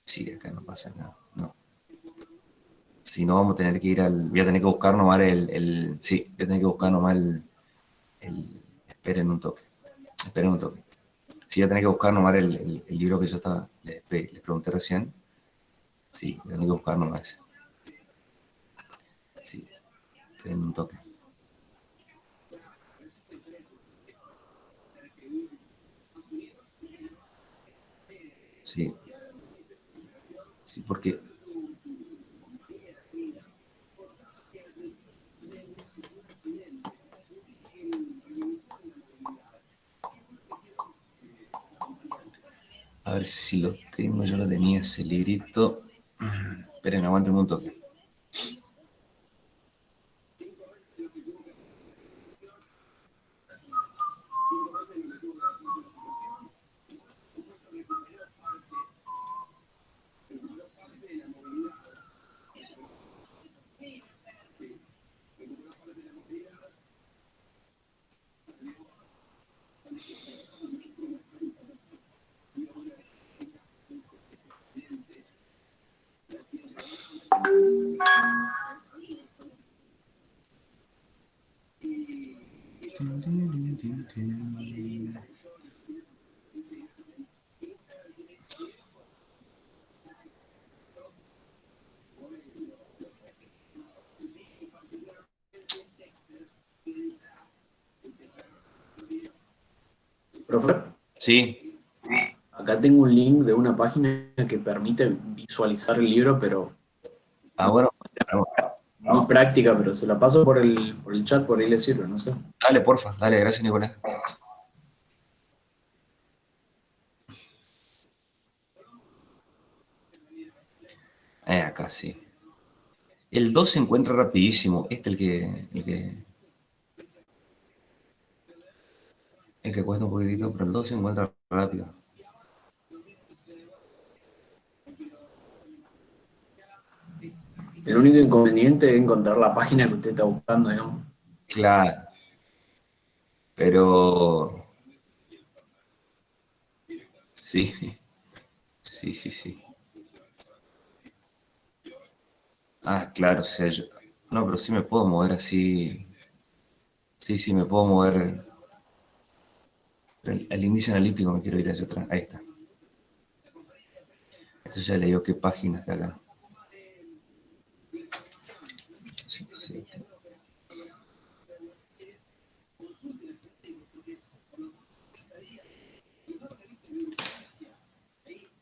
Sí, acá no pasa nada, no. Si no, vamos a tener que voy a tener que buscar nomás sí, voy a tener que buscar nomás esperen un toque. Sí, voy a tener que buscar nomás el libro que yo les pregunté recién. Sí, voy a tener que buscar nomás ese. Sí, esperen un toque. Sí. Sí, porque... A ver si lo tengo, yo lo tenía ese librito. Esperen, aguanten un toque. Profe, Sí. acá tengo un link de una página que permite visualizar el libro, pero Ah, bueno. muy práctica, pero se la paso por el chat, por ahí le sirve, no sé. Dale, porfa. Dale, gracias, Nicolás. Acá sí. El 2 se encuentra rapidísimo. El que cuesta un poquitito, pero el 2 se encuentra rápido. El único inconveniente es encontrar la página que usted está buscando, digamos. Claro. Pero... Sí. Sí, sí, sí. Ah, claro, o sea, yo... No, pero sí me puedo mover así. Sí, sí, me puedo mover. El índice analítico me quiero ir hacia atrás. Ahí está. Esto ya le digo qué página está acá. Sí, sí.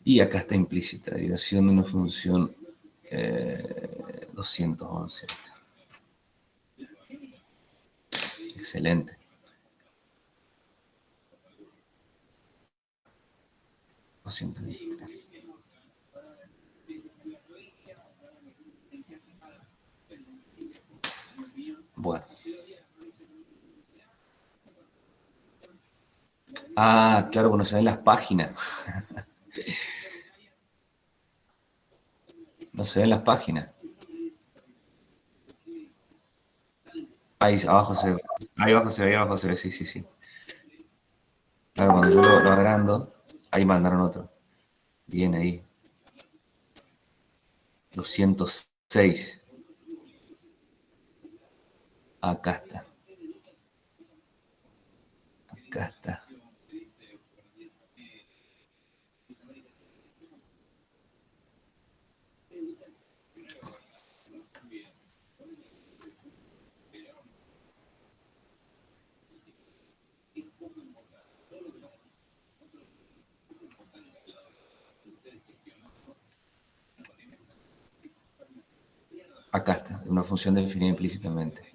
Y acá está implícita, derivación de una función 211. Excelente. Lo siento. Bueno. Ah, claro, bueno, se ven las páginas. No se ven las páginas. Ahí abajo se ve. Ahí abajo se ve, ahí abajo se ve, sí, sí, sí. Claro, cuando yo lo agrando, ahí mandaron otro. Bien ahí. 206. Acá está. Acá está. Acá está. Una función definida implícitamente.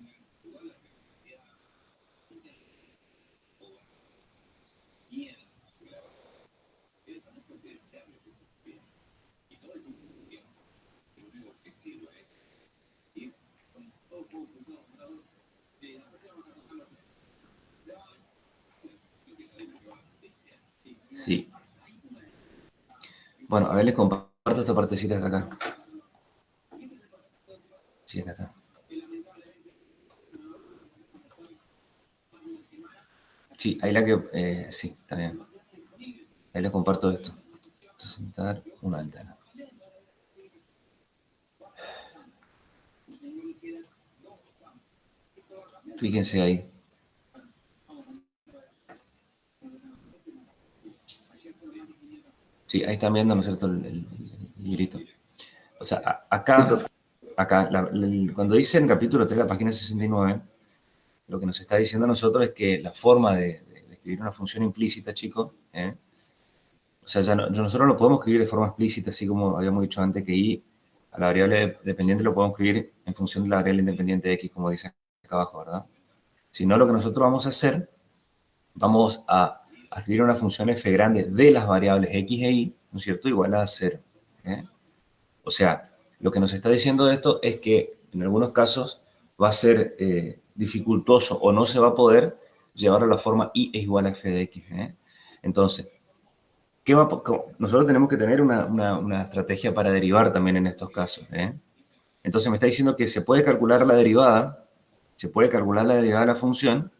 Sí. Bueno, a ver, les comparto esta partecita de acá. Sí, acá está. Sí, ahí la que... sí, está bien. Ahí les comparto esto. Presentar una ventana. Fíjense ahí. Sí, ahí están viendo, ¿no es cierto?, el librito. O sea, acá, cuando dice en capítulo 3, la página 69, lo que nos está diciendo a nosotros es que la forma de escribir una función implícita, chicos, O sea, nosotros lo podemos escribir de forma explícita, así como habíamos dicho antes, que y a la variable dependiente lo podemos escribir en función de la variable independiente de x, como dice acá abajo, ¿verdad? Si no, lo que nosotros vamos a hacer, vamos a escribir una función f grande de las variables x e y, ¿no es cierto?, igual a 0. O sea, lo que nos está diciendo esto es que en algunos casos va a ser dificultoso o no se va a poder llevar a la forma y es igual a f de x. Entonces, nosotros tenemos que tener una estrategia para derivar también en estos casos. Entonces me está diciendo que se puede calcular la derivada, de la función,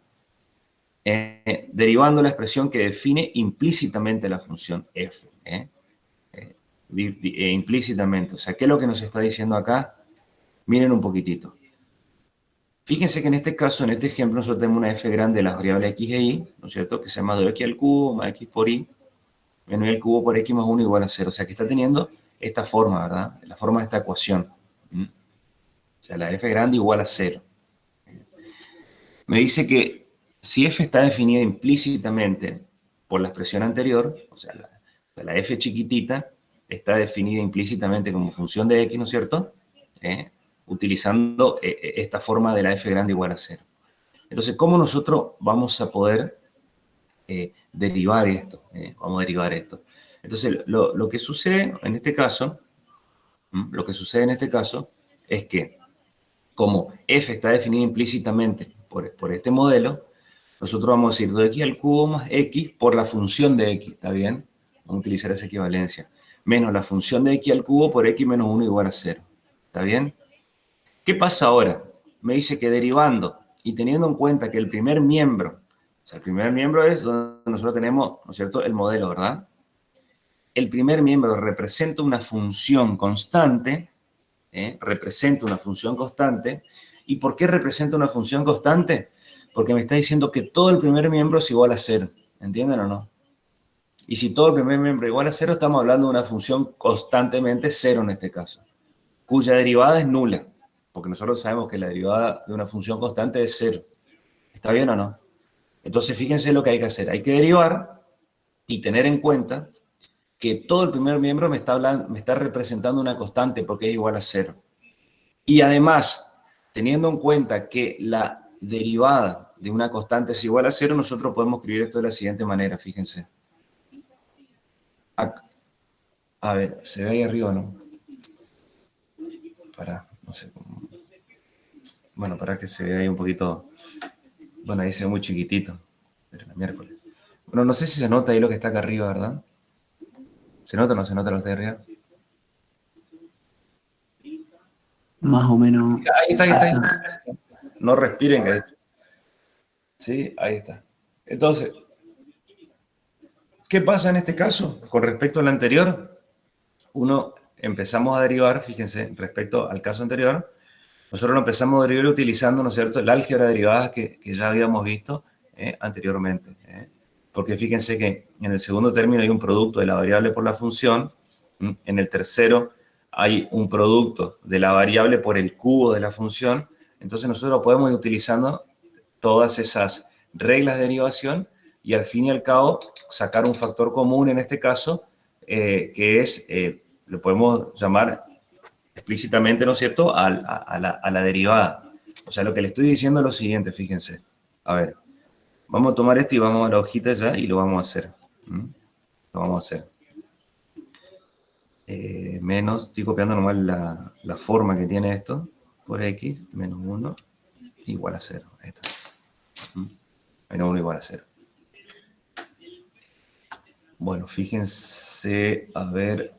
derivando la expresión que define implícitamente la función f. Implícitamente. O sea, ¿qué es lo que nos está diciendo acá? Miren un poquitito. Fíjense que en este caso, en este ejemplo, nosotros tenemos una f grande de las variables x e y, ¿no es cierto?, que se llama 2x al cubo más x por y, menos y al cubo por x más 1 igual a 0. O sea, que está teniendo esta forma, ¿verdad? La forma de esta ecuación. O sea, la f grande igual a 0. Me dice que si f está definida implícitamente por la expresión anterior, o sea, la f chiquitita está definida implícitamente como función de x, ¿no es cierto?, utilizando esta forma de la f grande igual a 0. Entonces, ¿cómo nosotros vamos a poder derivar esto? Vamos a derivar esto. Entonces, lo que sucede en este caso, es que como f está definida implícitamente por este modelo, nosotros vamos a decir 2x al cubo más x por la función de x, ¿está bien? Vamos a utilizar esa equivalencia. Menos la función de x al cubo por x menos 1 igual a 0. ¿Está bien? ¿Qué pasa ahora? Me dice que derivando y teniendo en cuenta que el primer miembro, o sea, el primer miembro es donde nosotros tenemos, ¿no es cierto?, el modelo, ¿verdad? El primer miembro representa una función constante, representa una función constante. ¿Y por qué representa una función constante? Porque me está diciendo que todo el primer miembro es igual a 0. ¿Entienden o no? Y si todo el primer miembro es igual a 0, estamos hablando de una función constantemente 0 en este caso, cuya derivada es nula. Porque nosotros sabemos que la derivada de una función constante es 0. ¿Está bien o no? Entonces, fíjense lo que hay que hacer. Hay que derivar y tener en cuenta que todo el primer miembro me está representando una constante porque es igual a 0. Y además, teniendo en cuenta que la derivada de una constante es igual a 0, nosotros podemos escribir esto de la siguiente manera, fíjense. A ver, ¿se ve ahí arriba o no? No sé cómo. Bueno, para que se vea ahí un poquito. Bueno, ahí se ve muy chiquitito. Pero la miércoles. Bueno, no sé si se nota ahí lo que está acá arriba, ¿verdad? ¿Se nota o no se nota lo que está arriba? Más o menos. Ahí está. No respiren, que sí, ahí está. Entonces, ¿qué pasa en este caso? Con respecto al anterior, empezamos a derivar, fíjense, respecto al caso anterior, nosotros lo empezamos a derivar utilizando, ¿no es cierto?, el álgebra de derivadas que ya habíamos visto anteriormente. Porque fíjense que en el segundo término hay un producto de la variable por la función, en el tercero hay un producto de la variable por el cubo de la función, entonces nosotros podemos ir utilizando todas esas reglas de derivación y al fin y al cabo sacar un factor común en este caso, que es, lo podemos llamar explícitamente, ¿no es cierto?, a la derivada. O sea, lo que le estoy diciendo es lo siguiente, fíjense. A ver, vamos a tomar esto y vamos a la hojita ya y lo vamos a hacer. Lo vamos a hacer. Menos, estoy copiando nomás la forma que tiene esto, por x, menos 1, igual a 0. Ahí está. Menos 1 igual a 0. Bueno, fíjense, a ver.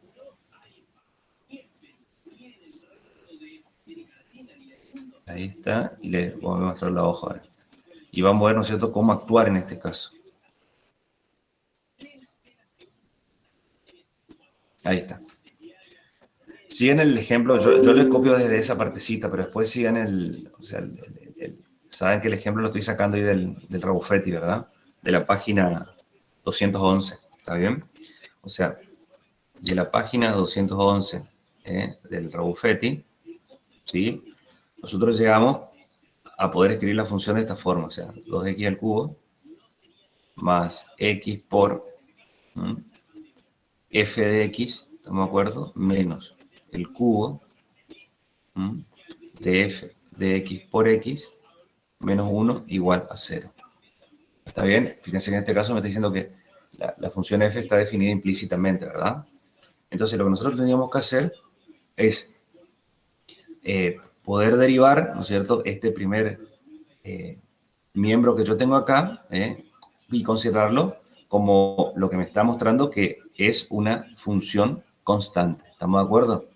Ahí está, y le vamos a mostrar la hoja ahora. Y vamos a ver, ¿no es cierto?, cómo actuar en este caso. Ahí está. Sigan el ejemplo, yo les copio desde esa partecita, pero después sigan saben que el ejemplo lo estoy sacando ahí del Rabufetti, ¿verdad? De la página 211, ¿está bien? O sea, de la página 211 del Rabufetti, ¿sí? Nosotros llegamos a poder escribir la función de esta forma, o sea, 2x al cubo más x por f de x, ¿estamos de acuerdo? Menos el cubo de f de x por x menos 1 igual a 0. ¿Está bien? Fíjense que en este caso me está diciendo que la función f está definida implícitamente, ¿verdad? Entonces lo que nosotros tendríamos que hacer es poder derivar, ¿no es cierto?, este primer miembro que yo tengo acá y considerarlo como lo que me está mostrando que es una función constante. ¿Estamos de acuerdo?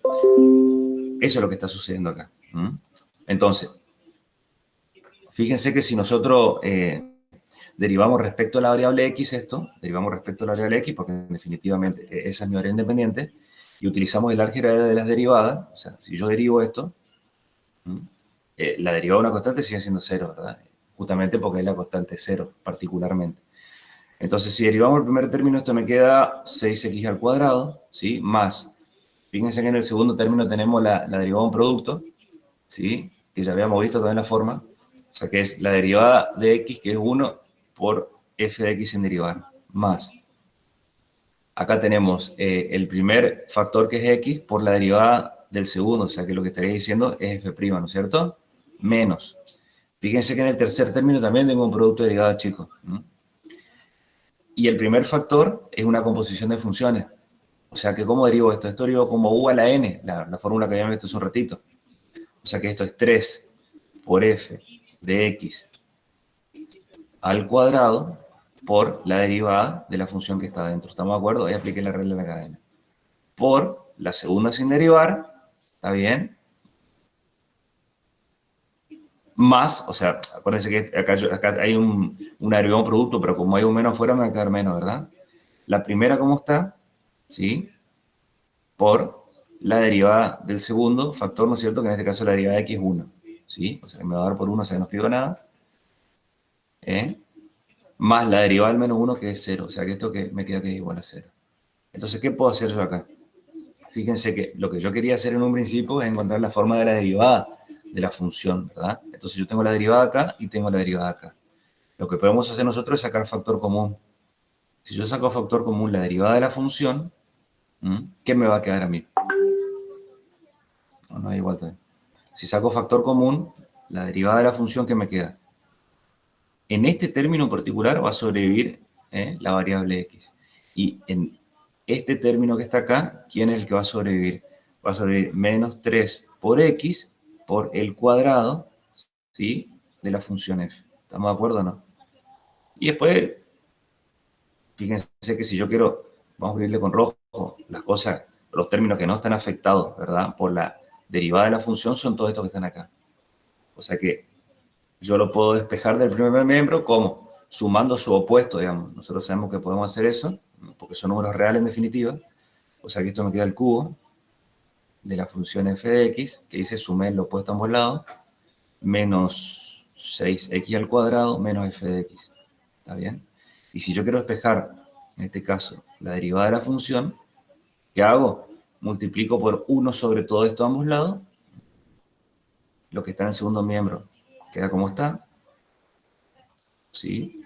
Eso es lo que está sucediendo acá. Entonces, fíjense que si nosotros derivamos respecto a la variable x derivamos respecto a la variable x, porque definitivamente esa es mi variable independiente, y utilizamos el álgebra de las derivadas, o sea, si yo derivo esto, la derivada de una constante sigue siendo 0, ¿verdad? Justamente porque es la constante 0, particularmente. Entonces, si derivamos el primer término, esto me queda 6x al cuadrado, ¿sí? Más, fíjense que en el segundo término tenemos la derivada de un producto, ¿sí? Que ya habíamos visto también la forma, o sea, que es la derivada de x, que es 1 por f de x sin derivar, más. Acá tenemos el primer factor, que es x, por la derivada del segundo, o sea, que lo que estaría diciendo es f', ¿no es cierto? Menos. Fíjense que en el tercer término también tengo un producto de derivada, chicos. Y el primer factor es una composición de funciones. O sea, que ¿cómo derivo esto? Esto derivo como u a la n, la fórmula que habíamos visto hace un ratito. O sea que esto es 3 por f de x al cuadrado por la derivada de la función que está dentro. ¿Estamos de acuerdo? Ahí apliqué la regla de la cadena. Por la segunda sin derivar, ¿está bien? Más, o sea, acuérdense que acá hay una derivada, un producto, pero como hay un menos afuera me va a quedar menos, ¿verdad? La primera, ¿cómo está? ¿Sí? Por la derivada del segundo factor, ¿no es cierto? Que en este caso la derivada de x es 1, ¿sí? O sea, me va a dar por 1, o sea, no escribo nada. Más la derivada del menos 1, que es 0, o sea, que esto que me queda que es igual a 0. Entonces, ¿qué puedo hacer yo acá? Fíjense que lo que yo quería hacer en un principio es encontrar la forma de la derivada de la función, ¿verdad? Entonces yo tengo la derivada acá y tengo la derivada acá. Lo que podemos hacer nosotros es sacar factor común. Si yo saco factor común la derivada de la función, ¿qué me va a quedar a mí? No, es igual todavía. Si saco factor común, la derivada de la función, ¿qué me queda? En este término en particular va a sobrevivir la variable x. Y en este término que está acá, ¿quién es el que va a sobrevivir? Va a sobrevivir menos 3 por x por el cuadrado, ¿sí?, de la función f. ¿Estamos de acuerdo o no? Y después, fíjense que si yo quiero, vamos a abrirle con rojo, las cosas, los términos que no están afectados, ¿verdad?, por la derivada de la función son todos estos que están acá. O sea que yo lo puedo despejar del primer miembro como sumando su opuesto, digamos. Nosotros sabemos que podemos hacer eso, porque son números reales en definitiva. O sea que esto me queda el cubo de la función f de x, que dice sumé el opuesto a ambos lados, menos 6x al cuadrado menos f de x. ¿Está bien? Y si yo quiero despejar, en este caso, la derivada de la función, ¿qué hago? Multiplico por 1 sobre todo esto a ambos lados, lo que está en el segundo miembro queda como está, ¿sí?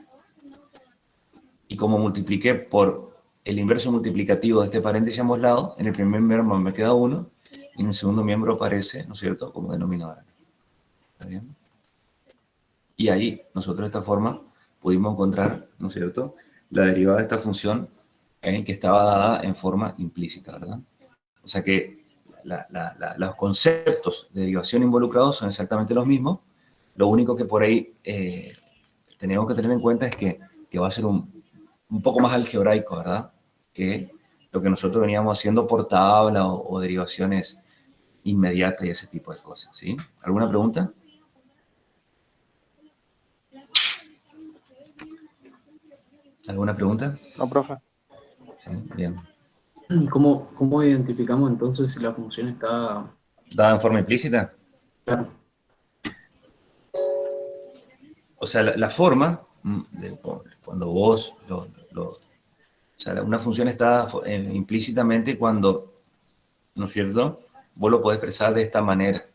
Y como multipliqué por el inverso multiplicativo de este paréntesis a ambos lados, en el primer miembro me queda 1, y en el segundo miembro aparece, ¿no es cierto?, como denominador. ¿Está bien? Y ahí, nosotros de esta forma, pudimos encontrar, ¿no es cierto?, la derivada de esta función que estaba dada en forma implícita, ¿verdad? O sea que los conceptos de derivación involucrados son exactamente los mismos. Lo único que por ahí tenemos que tener en cuenta es que va a ser un poco más algebraico, ¿verdad?, que lo que nosotros veníamos haciendo por tabla o derivaciones inmediatas y ese tipo de cosas, ¿sí? ¿Alguna pregunta? ¿Alguna pregunta? No, profe. Sí, bien. ¿Cómo identificamos entonces si la función está ¿Dada en forma implícita? clara? O sea, la forma, cuando vos, o sea, una función está implícitamente cuando, ¿no es cierto?, vos lo podés expresar de esta manera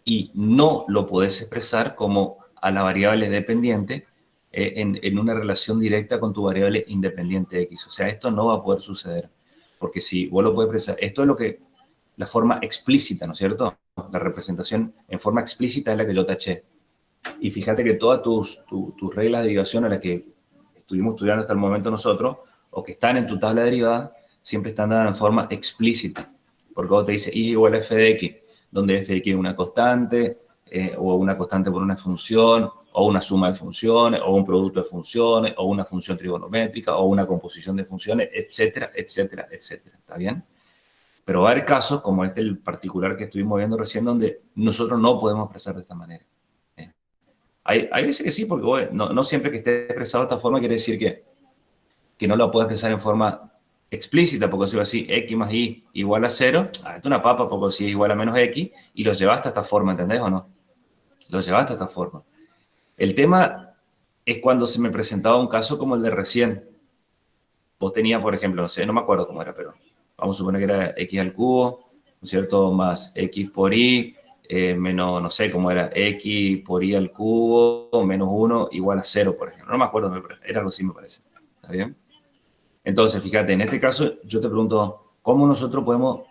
y no lo podés expresar como a la variable dependiente en una relación directa con tu variable independiente x. O sea, esto no va a poder suceder. Porque si vos lo puedes expresar, esto es lo que, la forma explícita, ¿no es cierto? La representación en forma explícita es la que yo taché. Y fíjate que todas tus reglas de derivación a las que estuvimos estudiando hasta el momento nosotros, o que están en tu tabla de derivadas, siempre están dadas en forma explícita. Porque vos te dice y es igual a f de x, donde f de x es una constante, o una constante por una función, o una suma de funciones, o un producto de funciones, o una función trigonométrica, o una composición de funciones, etcétera, etcétera, etcétera. ¿Está bien? Pero va a haber casos, como este el particular que estuvimos viendo recién, donde nosotros no podemos expresar de esta manera. Hay veces que sí, porque bueno, no siempre que esté expresado de esta forma quiere decir que no lo puedo expresar en forma explícita, porque si así, x más y igual a 0, esto es una papa, porque si es igual a menos x, y lo llevaste a esta forma, ¿entendés o no? Lo llevaste a esta forma. El tema es cuando se me presentaba un caso como el de recién. Vos tenías, por ejemplo, no sé, no me acuerdo cómo era, pero vamos a suponer que era x al cubo, ¿no es cierto? Más x por y, menos, no sé cómo era, x por y al cubo, menos 1 igual a 0, por ejemplo. No me acuerdo, era algo así, me parece. ¿Está bien? Entonces, fíjate, en este caso yo te pregunto, ¿cómo nosotros podemos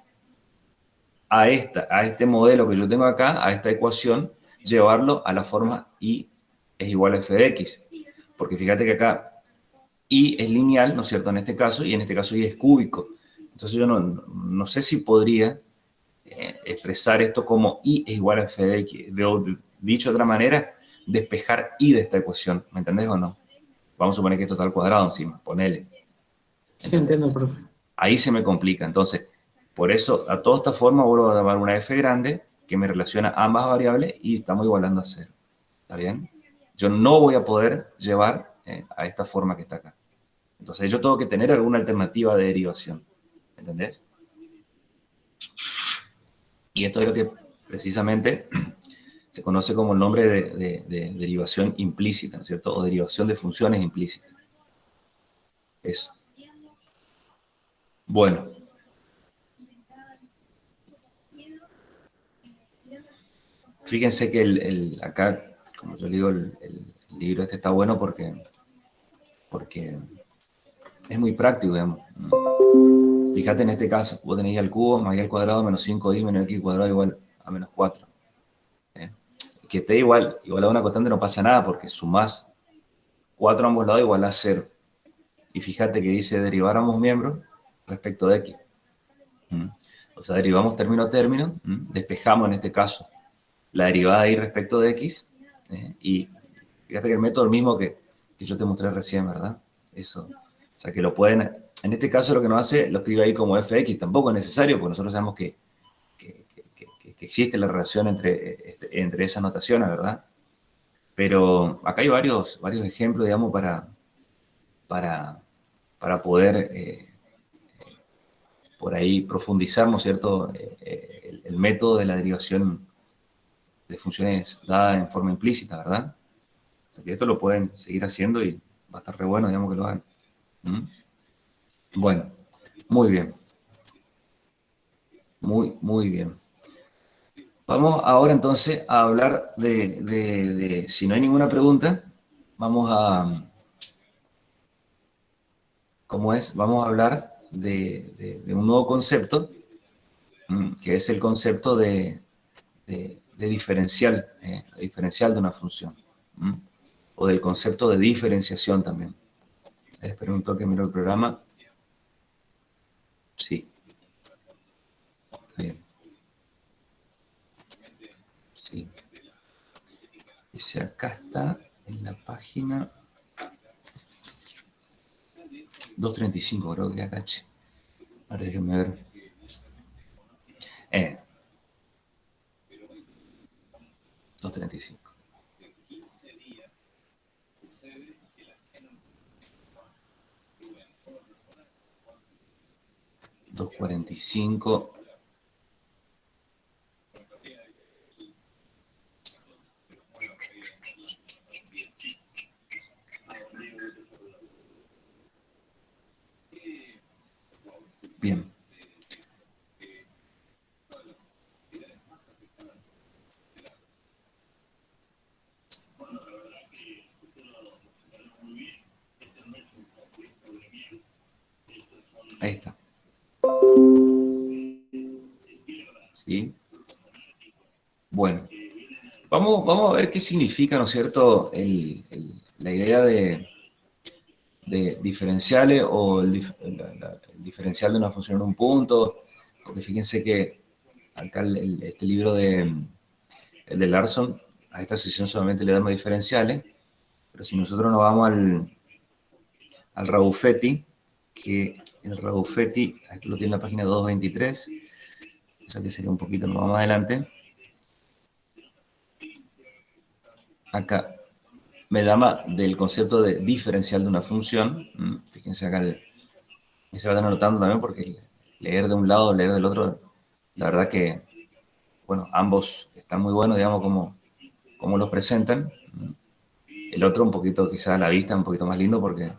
a este modelo que yo tengo acá, a esta ecuación, llevarlo a la forma y es igual a f de x? Porque fíjate que acá y es lineal, ¿no es cierto?, en este caso, y en este caso y es cúbico. Entonces yo no sé si podría expresar esto como y es igual a f de x. Dicho de otra manera, despejar y de esta ecuación, ¿me entendés o no? Vamos a suponer que esto está al cuadrado encima, ponele. Sí, entiendo, profe. Ahí se me complica. Entonces, por eso, a toda esta forma vuelvo a llamar una f grande que me relaciona ambas variables y estamos igualando a 0. ¿Está bien? Yo no voy a poder llevar a esta forma que está acá. Entonces yo tengo que tener alguna alternativa de derivación. ¿Entendés? Y esto es lo que precisamente se conoce como el nombre de derivación implícita, ¿no es cierto? O derivación de funciones implícitas. Eso. Bueno. Fíjense que acá, como yo digo, el libro este está bueno porque es muy práctico, digamos. Fíjate en este caso, vos tenés y al cubo más y al cuadrado menos 5y menos x cuadrado igual a menos 4. Que esté igual a una constante no pasa nada porque sumás 4 a ambos lados igual a 0. Y fíjate que dice derivar ambos miembros respecto de x. O sea, derivamos término a término, despejamos en este caso la derivada de y respecto de x, y fíjate que el método es el mismo que yo te mostré recién, ¿verdad? Eso. O sea, que lo pueden, en este caso lo que nos hace, lo escribe ahí como fx, tampoco es necesario, porque nosotros sabemos que existe la relación entre esas notaciones, ¿verdad? Pero acá hay varios ejemplos, digamos, para poder por ahí profundizar, ¿no es cierto?, el método de la derivación de funciones dadas en forma implícita, ¿verdad? O sea que esto lo pueden seguir haciendo y va a estar re bueno, digamos, que lo hagan. Bueno, muy bien. Muy bien. Vamos ahora entonces a hablar si no hay ninguna pregunta, vamos a, ¿cómo es? Vamos a hablar de un nuevo concepto, que es el concepto de diferencial, diferencial de una función, o del concepto de diferenciación también. Espera un toque, miro el programa. Sí. Está bien. Sí. Dice acá está en la página 235, creo que acá. Ahora déjenme ver. 235. $2.45. Bien. Ahí está. vamos a ver qué significa, ¿no es cierto?, la idea de diferenciales o el diferencial de una función en un punto, porque fíjense que acá este libro el de Larson, a esta sesión solamente le damos diferenciales, pero si nosotros nos vamos al Rabuffetti, que el Rabuffetti, aquí lo tiene en la página 223, o sea que sería un poquito más adelante, acá me llama del concepto de diferencial de una función. Fíjense acá, se van anotando también porque leer de un lado, leer del otro, la verdad que, bueno, ambos están muy buenos, digamos, como los presentan. El otro un poquito, quizás a la vista, un poquito más lindo porque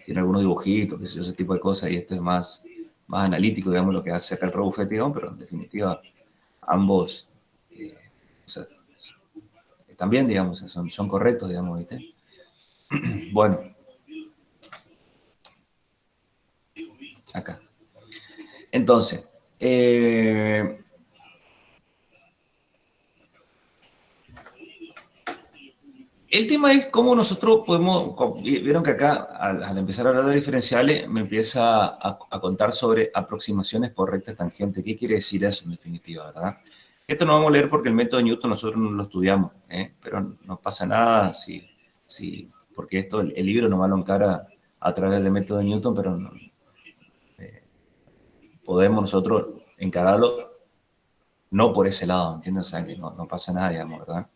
tiene algunos dibujitos, qué sé yo, ese tipo de cosas, y este es más analítico, digamos, lo que hace acá el Rabuffetti, digamos, pero en definitiva, ambos, o sea, están bien, digamos, son correctos, digamos, ¿viste? Bueno. Acá. Entonces, el tema es cómo nosotros podemos, vieron que acá al empezar a hablar de diferenciales me empieza a contar sobre aproximaciones por rectas tangentes. ¿Qué quiere decir eso en definitiva, verdad? Esto no vamos a leer porque el método de Newton nosotros no lo estudiamos, pero no pasa nada porque esto el libro nomás lo encara a través del método de Newton, pero no, podemos nosotros encararlo no por ese lado, ¿entiendes? O sea, que no pasa nada, digamos, ¿verdad?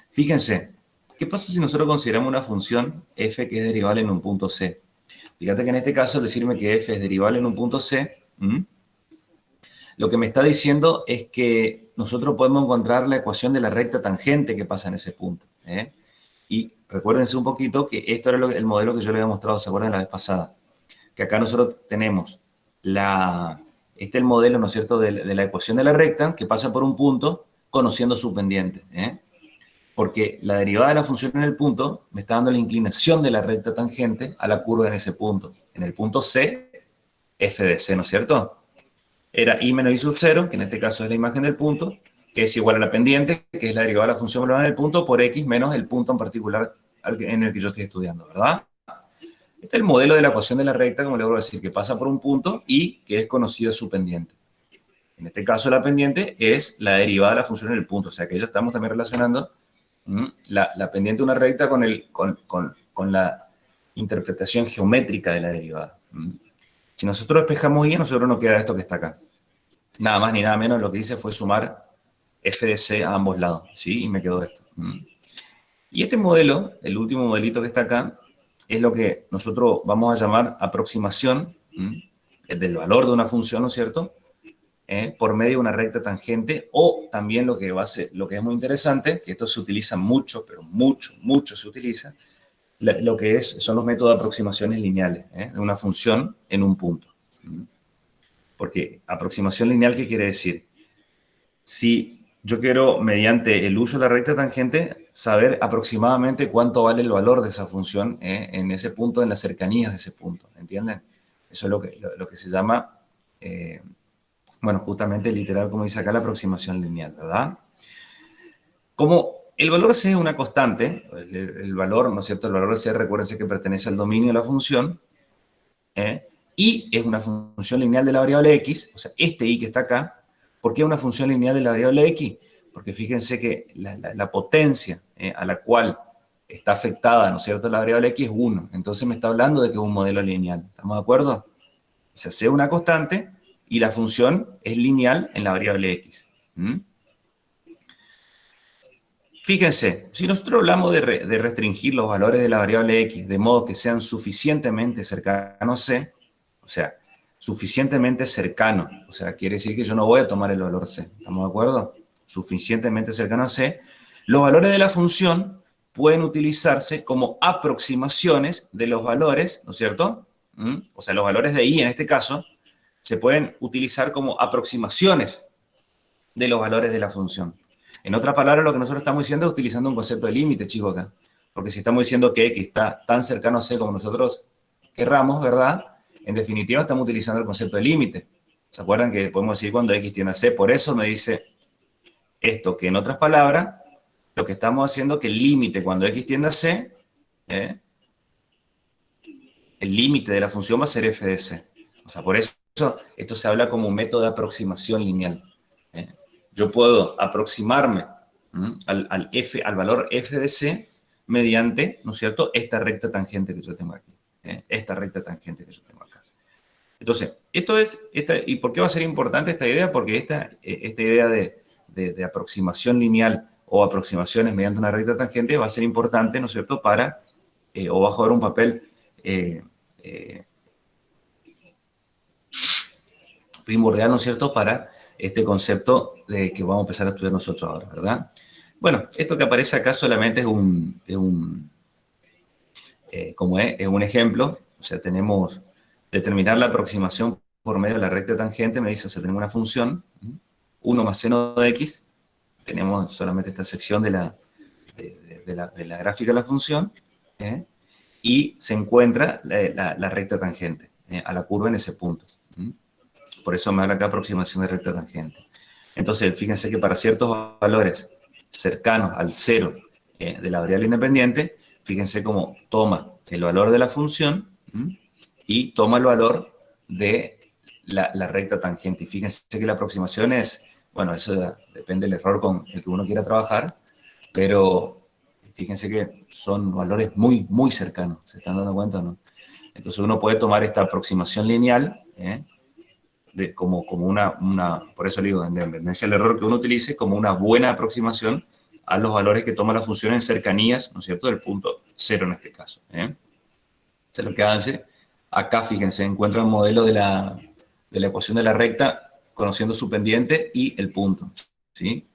Fíjense, ¿qué pasa si nosotros consideramos una función f que es derivable en un punto C? Fíjate que en este caso, al decirme que f es derivable en un punto C, lo que me está diciendo es que nosotros podemos encontrar la ecuación de la recta tangente que pasa en ese punto. Y recuérdense un poquito que esto era el modelo que yo les había mostrado, ¿se acuerdan la vez pasada? Que acá nosotros tenemos este es el modelo, ¿no es cierto?, de la ecuación de la recta que pasa por un punto conociendo su pendiente. Porque la derivada de la función en el punto me está dando la inclinación de la recta tangente a la curva en ese punto. En el punto C, f de C, ¿no es cierto? Era i menos i sub 0, que en este caso es la imagen del punto, que es igual a la pendiente, que es la derivada de la función global en el punto, por x menos el punto en particular en el que yo estoy estudiando, ¿verdad? Este es el modelo de la ecuación de la recta, como le voy a decir, que pasa por un punto y que es conocido su pendiente. En este caso, la pendiente es la derivada de la función en el punto, o sea que ya estamos también relacionando la pendiente de una recta con la interpretación geométrica de la derivada. Si nosotros despejamos y, a nosotros nos queda esto que está acá. Nada más ni nada menos, lo que hice fue sumar f de c a ambos lados, ¿sí? Y me quedó esto. Y este modelo, el último modelito que está acá, es lo que nosotros vamos a llamar aproximación del valor de una función, ¿no es cierto?, por medio de una recta tangente, o también lo que es muy interesante, que esto se utiliza mucho, pero mucho se utiliza, lo que son los métodos de aproximaciones lineales de una función en un punto. Porque aproximación lineal, ¿qué quiere decir? Si yo quiero, mediante el uso de la recta tangente, saber aproximadamente cuánto vale el valor de esa función en ese punto, en las cercanías de ese punto, ¿entienden? Eso es lo que se llama, bueno, justamente literal, como dice acá, la aproximación lineal, ¿verdad? Como el valor C es una constante, el valor, ¿no es cierto? El valor C, recuérdense que pertenece al dominio de la función, y es una función lineal de la variable x, o sea, este y que está acá. ¿Por qué una función lineal de la variable x? Porque fíjense que la potencia a la cual está afectada, ¿no es cierto?, la variable x es 1. Entonces me está hablando de que es un modelo lineal. ¿Estamos de acuerdo? O sea, C es una constante y la función es lineal en la variable x. Fíjense, si nosotros hablamos de restringir los valores de la variable x de modo que sean suficientemente cercanos a C, o sea, suficientemente cercano, o sea, quiere decir que yo no voy a tomar el valor C, ¿estamos de acuerdo? Suficientemente cercano a C, los valores de la función pueden utilizarse como aproximaciones de los valores, ¿no es cierto? O sea, los valores de i en este caso se pueden utilizar como aproximaciones de los valores de la función. En otras palabras, lo que nosotros estamos diciendo es utilizando un concepto de límite, chicos, acá. Porque si estamos diciendo que x está tan cercano a C como nosotros querramos, ¿verdad? En definitiva, estamos utilizando el concepto de límite. ¿Se acuerdan que podemos decir cuando x tiende a C? Por eso me dice Esto que en otras palabras, lo que estamos haciendo es que el límite cuando x tiende a c, el límite de la función va a ser f de c. O sea, por eso esto se habla como un método de aproximación lineal. Yo puedo aproximarme al valor f de c mediante, ¿no es cierto?, esta recta tangente que yo tengo aquí. Esta recta tangente que yo tengo acá. Entonces, ¿y por qué va a ser importante esta idea? Porque esta idea de aproximación lineal o aproximaciones mediante una recta tangente va a ser importante, ¿no es cierto?, para, o va a jugar un papel primordial, ¿no es cierto?, para este concepto de que vamos a empezar a estudiar nosotros ahora, ¿verdad? Bueno, esto que aparece acá solamente es un ejemplo. O sea, tenemos determinar la aproximación por medio de la recta tangente, me dice, o sea, tenemos una función, 1 más seno de x, tenemos solamente esta sección de la gráfica de la función, y se encuentra la recta tangente a la curva en ese punto. Por eso me habla acá aproximación de recta tangente. Entonces, fíjense que para ciertos valores cercanos al cero de la variable independiente, fíjense cómo toma el valor de la función y toma el valor de la recta tangente. Y fíjense que la aproximación es, bueno, eso depende del error con el que uno quiera trabajar, pero fíjense que son valores muy, muy cercanos. ¿Se están dando cuenta o no? Entonces uno puede tomar esta aproximación lineal como por eso le digo, en dependencia del error que uno utilice, como una buena aproximación a los valores que toma la función en cercanías, ¿no es cierto?, del punto cero en este caso. Entonces lo que hace, acá fíjense, encuentra el modelo de la ecuación de la recta conociendo su pendiente y el punto, ¿sí?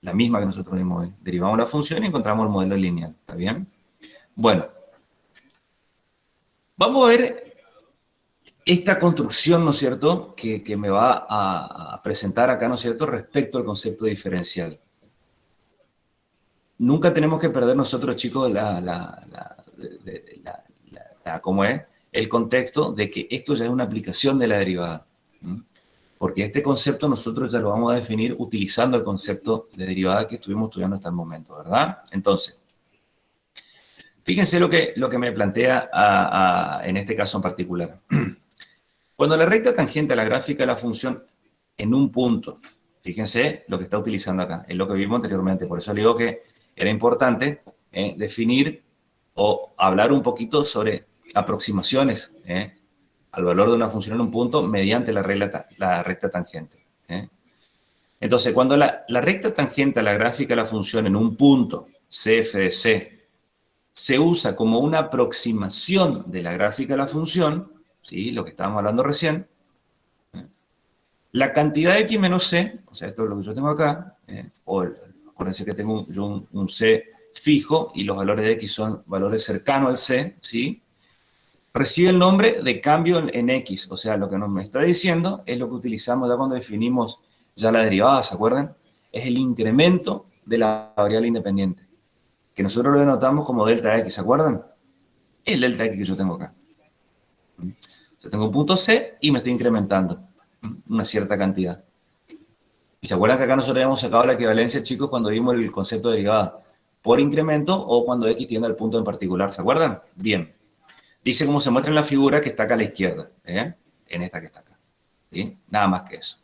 La misma que nosotros vimos hoy. Derivamos la función y encontramos el modelo lineal, ¿está bien? Bueno, vamos a ver esta construcción, ¿no es cierto?, que me va a presentar acá, ¿no es cierto?, respecto al concepto diferencial. Nunca tenemos que perder nosotros, chicos, ¿cómo es? El contexto de que esto ya es una aplicación de la derivada. Porque este concepto nosotros ya lo vamos a definir utilizando el concepto de derivada que estuvimos estudiando hasta el momento, ¿verdad? Entonces, fíjense lo que me plantea en este caso en particular. Cuando la recta tangente a la gráfica de la función en un punto, fíjense lo que está utilizando acá, es lo que vimos anteriormente, por eso le digo que era importante definir o hablar un poquito sobre aproximaciones al valor de una función en un punto mediante la recta tangente. Entonces, cuando la recta tangente a la gráfica de la función en un punto, CF de C, se usa como una aproximación de la gráfica de la función, ¿sí?, lo que estábamos hablando recién, la cantidad de x menos c, o sea, esto es lo que yo tengo acá, acuérdense que tengo yo un c fijo y los valores de x son valores cercanos al c, ¿sí?, recibe el nombre de cambio en x. O sea, lo que nos me está diciendo es lo que utilizamos ya cuando definimos ya la derivada, ¿se acuerdan? Es el incremento de la variable independiente, que nosotros lo denotamos como delta x, ¿se acuerdan? Es el delta x que yo tengo acá. Yo tengo un punto C y me estoy incrementando una cierta cantidad. ¿Y se acuerdan que acá nosotros habíamos sacado la equivalencia, chicos, cuando vimos el concepto de derivada por incremento o cuando x tiende al punto en particular? ¿Se acuerdan? Bien. Dice como se muestra en la figura que está acá a la izquierda, en esta que está acá. ¿Sí? Nada más que eso.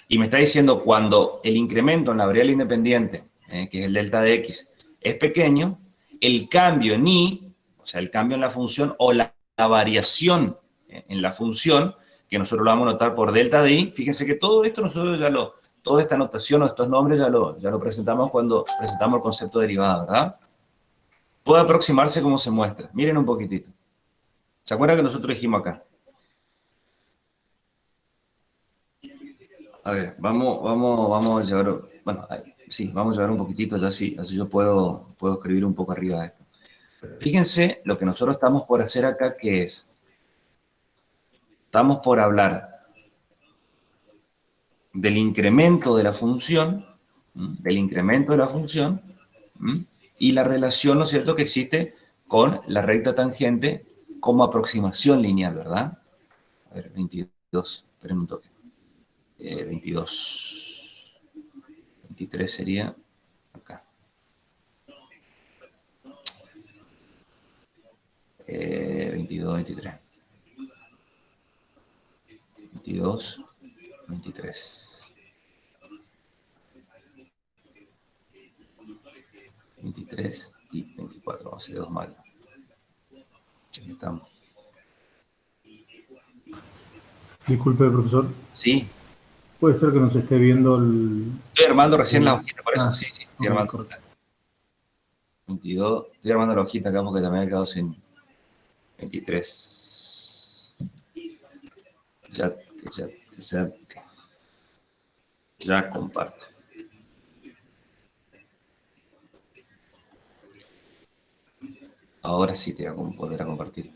Y me está diciendo cuando el incremento en la variable independiente, que es el delta de x, es pequeño, el cambio en y, o sea, el cambio en la función o la variación en la función, que nosotros lo vamos a notar por delta de i, fíjense que todo esto nosotros toda esta notación o estos nombres ya lo presentamos cuando presentamos el concepto de derivada, ¿verdad? Puede aproximarse como se muestra. Miren un poquitito. ¿Se acuerdan que nosotros dijimos acá? A ver, vamos a llevar, bueno, sí, vamos a llevar un poquitito, ya así yo puedo escribir un poco arriba de esto. Fíjense lo que nosotros estamos por hacer acá, que es, estamos por hablar del incremento de la función, y la relación, ¿no es cierto?, que existe con la recta tangente como aproximación lineal, ¿verdad? A ver, 22, esperen un toque. 22. 23 sería acá. 22, 23. 22, 23. 23 y 24. Vamos a hacer dos mal. Aquí estamos. Disculpe, profesor. Sí. Puede ser que nos esté viendo el... Estoy armando recién la hojita, por eso. Sí, estoy ok, armando. correcto. 22. Estoy armando la hojita acá porque ya me había quedado sin 23. Ya comparto. Ahora sí te voy a poder a compartir.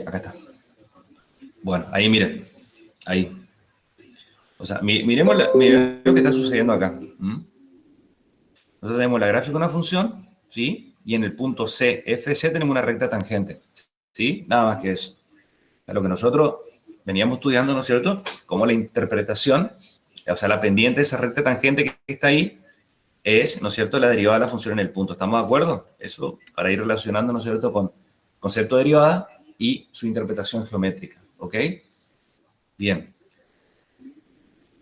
Acá está. Bueno, ahí miren. Ahí. O sea, miremos lo que está sucediendo acá. Nosotros tenemos la gráfica de una función, ¿sí? Y en el punto C, F, C tenemos una recta tangente, ¿sí? Nada más que eso. Es lo que nosotros veníamos estudiando, ¿no es cierto? Como la interpretación, o sea, la pendiente de esa recta tangente que está ahí es, ¿no es cierto?, la derivada de la función en el punto. ¿Estamos de acuerdo? Eso para ir relacionando, ¿no es cierto?, con concepto de derivada y su interpretación geométrica, ¿ok? Bien.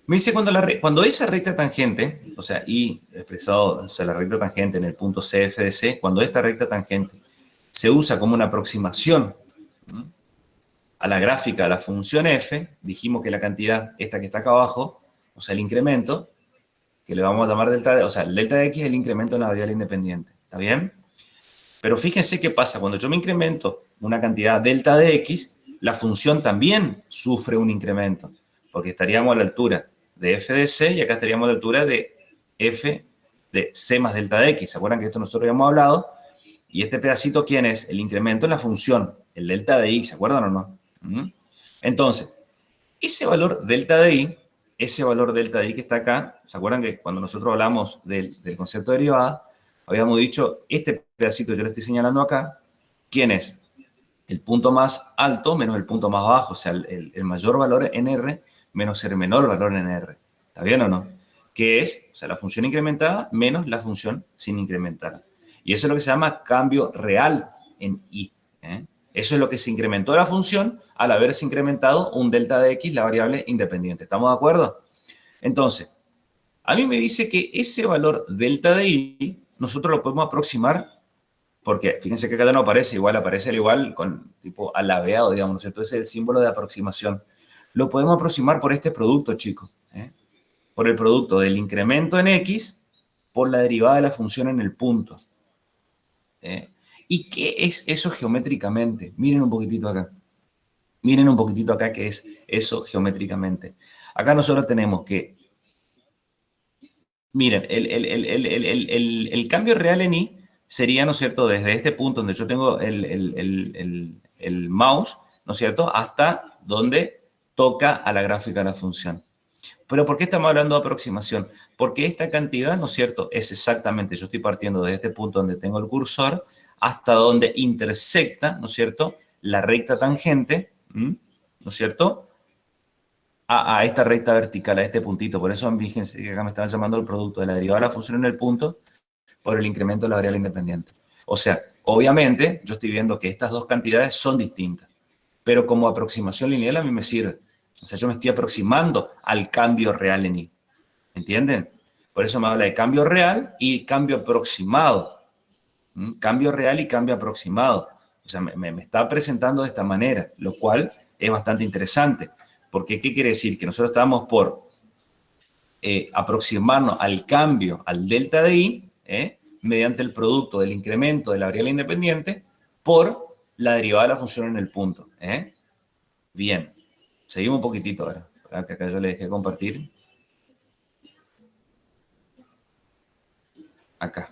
Me dice cuando esa recta tangente, o sea, y expresado, o sea, la recta tangente en el punto CF de C, cuando esta recta tangente se usa como una aproximación a la gráfica de la función f, dijimos que la cantidad, esta que está acá abajo, o sea, el incremento, que le vamos a llamar delta de, o sea, el delta de x es el incremento en la variable independiente, ¿está bien? Pero fíjense qué pasa, cuando yo me incremento una cantidad delta de x, la función también sufre un incremento, porque estaríamos a la altura de f de c y acá estaríamos a la altura de f de c más delta de x. ¿Se acuerdan que esto nosotros habíamos hablado? Y este pedacito, ¿quién es? El incremento en la función, el delta de y, ¿se acuerdan o no? Entonces, ese valor delta de y que está acá, ¿se acuerdan que cuando nosotros hablamos del concepto de derivada, habíamos dicho, este pedacito yo le estoy señalando acá, ¿quién es? El punto más alto menos el punto más bajo, o sea, el mayor valor en R menos el menor valor en R. ¿Está bien o no? Que es, o sea, la función incrementada menos la función sin incrementar. Y eso es lo que se llama cambio real en I. Eso es lo que se incrementó la función al haberse incrementado un delta de x, la variable independiente. ¿Estamos de acuerdo? Entonces, a mí me dice que ese valor delta de y nosotros lo podemos aproximar porque fíjense que acá no aparece igual, aparece al igual con tipo alabeado, digamos, ¿no es cierto? Ese es el símbolo de aproximación. Lo podemos aproximar por este producto, chicos. Por el producto del incremento en x por la derivada de la función en el punto. ¿Y qué es eso geométricamente? Miren un poquitito acá. Miren un poquitito acá qué es eso geométricamente. Acá nosotros tenemos que, miren, el cambio real en y sería, ¿no es cierto?, desde este punto donde yo tengo el mouse, ¿no es cierto?, hasta donde toca a la gráfica de la función. ¿Pero por qué estamos hablando de aproximación? Porque esta cantidad, ¿no es cierto?, es exactamente, yo estoy partiendo desde este punto donde tengo el cursor hasta donde intersecta, ¿no es cierto?, la recta tangente, ¿no es cierto?, a esta recta vertical, a este puntito. Por eso, fíjense que acá me estaban llamando el producto de la derivada de la función en el punto por el incremento de la variable independiente. O sea, obviamente, yo estoy viendo que estas dos cantidades son distintas, pero como aproximación lineal a mí me sirve. O sea, yo me estoy aproximando al cambio real en y. ¿Entienden? Por eso me habla de cambio real y cambio aproximado. Cambio real y cambio aproximado. O sea, me está presentando de esta manera, lo cual es bastante interesante. Porque, ¿qué quiere decir? Que nosotros estamos por aproximarnos al cambio, al delta de i, mediante el producto del incremento de la variable independiente por la derivada de la función en el punto. Bien. Seguimos un poquitito ahora. Acá yo le dejé compartir. Acá.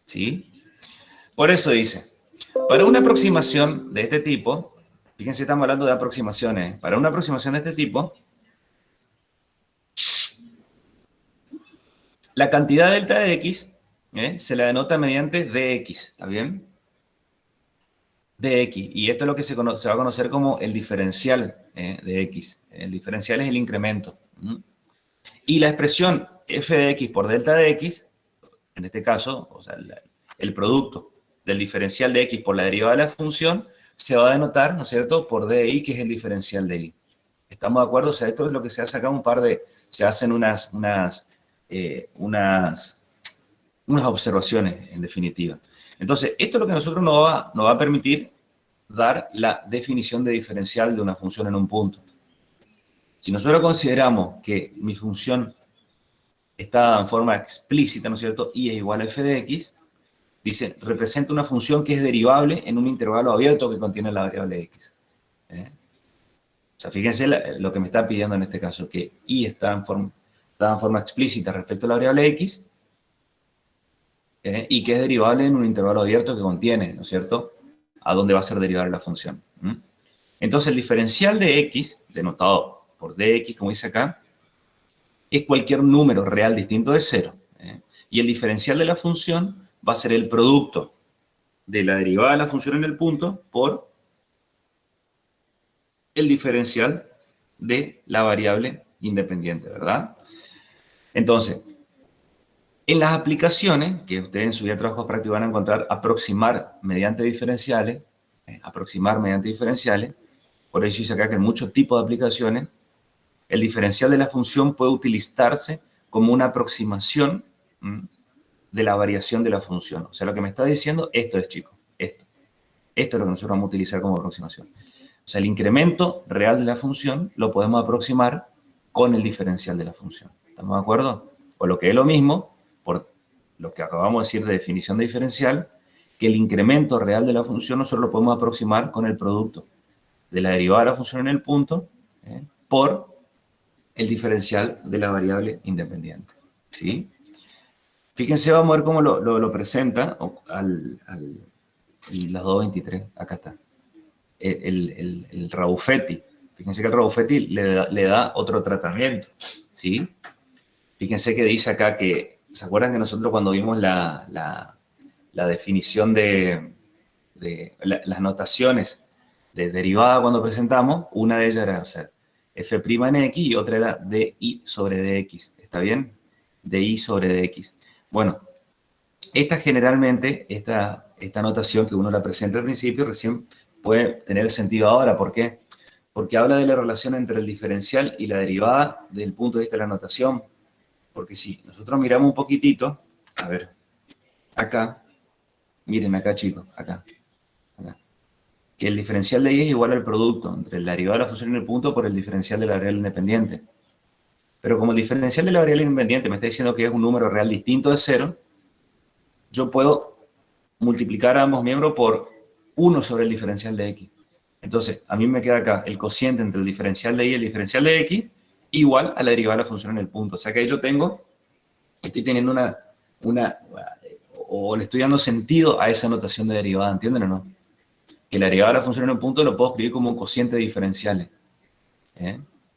¿Sí? Por eso dice, para una aproximación de este tipo, Fíjense, estamos hablando de aproximaciones. Para una aproximación de este tipo, la cantidad delta de x se la denota mediante dx, ¿está bien? Dx, y esto es lo que se va a conocer como el diferencial de x. El diferencial es el incremento. Y la expresión f de x por delta de x, en este caso, o sea, el producto del diferencial de x por la derivada de la función, se va a denotar, ¿no es cierto?, por di, que es el diferencial de y. ¿Estamos de acuerdo? O sea, esto es lo que se hace acá, se hacen unas observaciones, en definitiva. Entonces, esto es lo que a nosotros nos va a permitir dar la definición de diferencial de una función en un punto. Si nosotros consideramos que mi función está dada en forma explícita, ¿no es cierto?, y es igual a f de x, dice, representa una función que es derivable en un intervalo abierto que contiene la variable x. O sea, fíjense lo que me está pidiendo en este caso, que y está dada en forma explícita respecto a la variable x, y que es derivable en un intervalo abierto que contiene, ¿no es cierto?, a dónde va a ser derivable la función. Entonces, el diferencial de x, denotado por dx, como dice acá, es cualquier número real distinto de 0. Y el diferencial de la función va a ser el producto de la derivada de la función en el punto por el diferencial de la variable independiente, ¿verdad? Entonces, en las aplicaciones, que ustedes en su día de trabajo práctico van a encontrar aproximar mediante diferenciales, por eso dice acá que en muchos tipos de aplicaciones, el diferencial de la función puede utilizarse como una aproximación de la variación de la función. O sea, lo que me está diciendo, esto es, chicos, esto. Esto es lo que nosotros vamos a utilizar como aproximación. O sea, el incremento real de la función lo podemos aproximar con el diferencial de la función. ¿Estamos de acuerdo? O lo que es lo mismo, por lo que acabamos de decir de definición de diferencial, que el incremento real de la función nosotros lo podemos aproximar con el producto de la derivada de la función en el punto por el diferencial de la variable independiente. ¿Sí? Fíjense, vamos a ver cómo lo presenta las 223. Acá está. El Rabuffetti. Fíjense que el Rabuffetti le da otro tratamiento. ¿Sí? Fíjense que dice acá que, ¿se acuerdan que nosotros cuando vimos la definición de las notaciones de derivada cuando presentamos, una de ellas era, o sea, f' en x y otra era di sobre dx. ¿Está bien? Di sobre dx. Bueno, generalmente, esta notación que uno la presenta al principio, recién puede tener sentido ahora. ¿Por qué? Porque habla de la relación entre el diferencial y la derivada desde el punto de vista de la notación. Porque si nosotros miramos un poquitito, a ver, acá, miren acá, chicos, acá, que el diferencial de y es igual al producto entre la derivada de la función en el punto por el diferencial de la variable independiente. Pero como el diferencial de la variable independiente me está diciendo que es un número real distinto de 0, yo puedo multiplicar a ambos miembros por 1 sobre el diferencial de x. Entonces, a mí me queda acá el cociente entre el diferencial de y y el diferencial de x igual a la derivada de la función en el punto. O sea que ahí yo estoy teniendo o le estoy dando sentido a esa notación de derivada, ¿entienden o no? Que la derivada de la función en un punto lo puedo escribir como un cociente de diferenciales.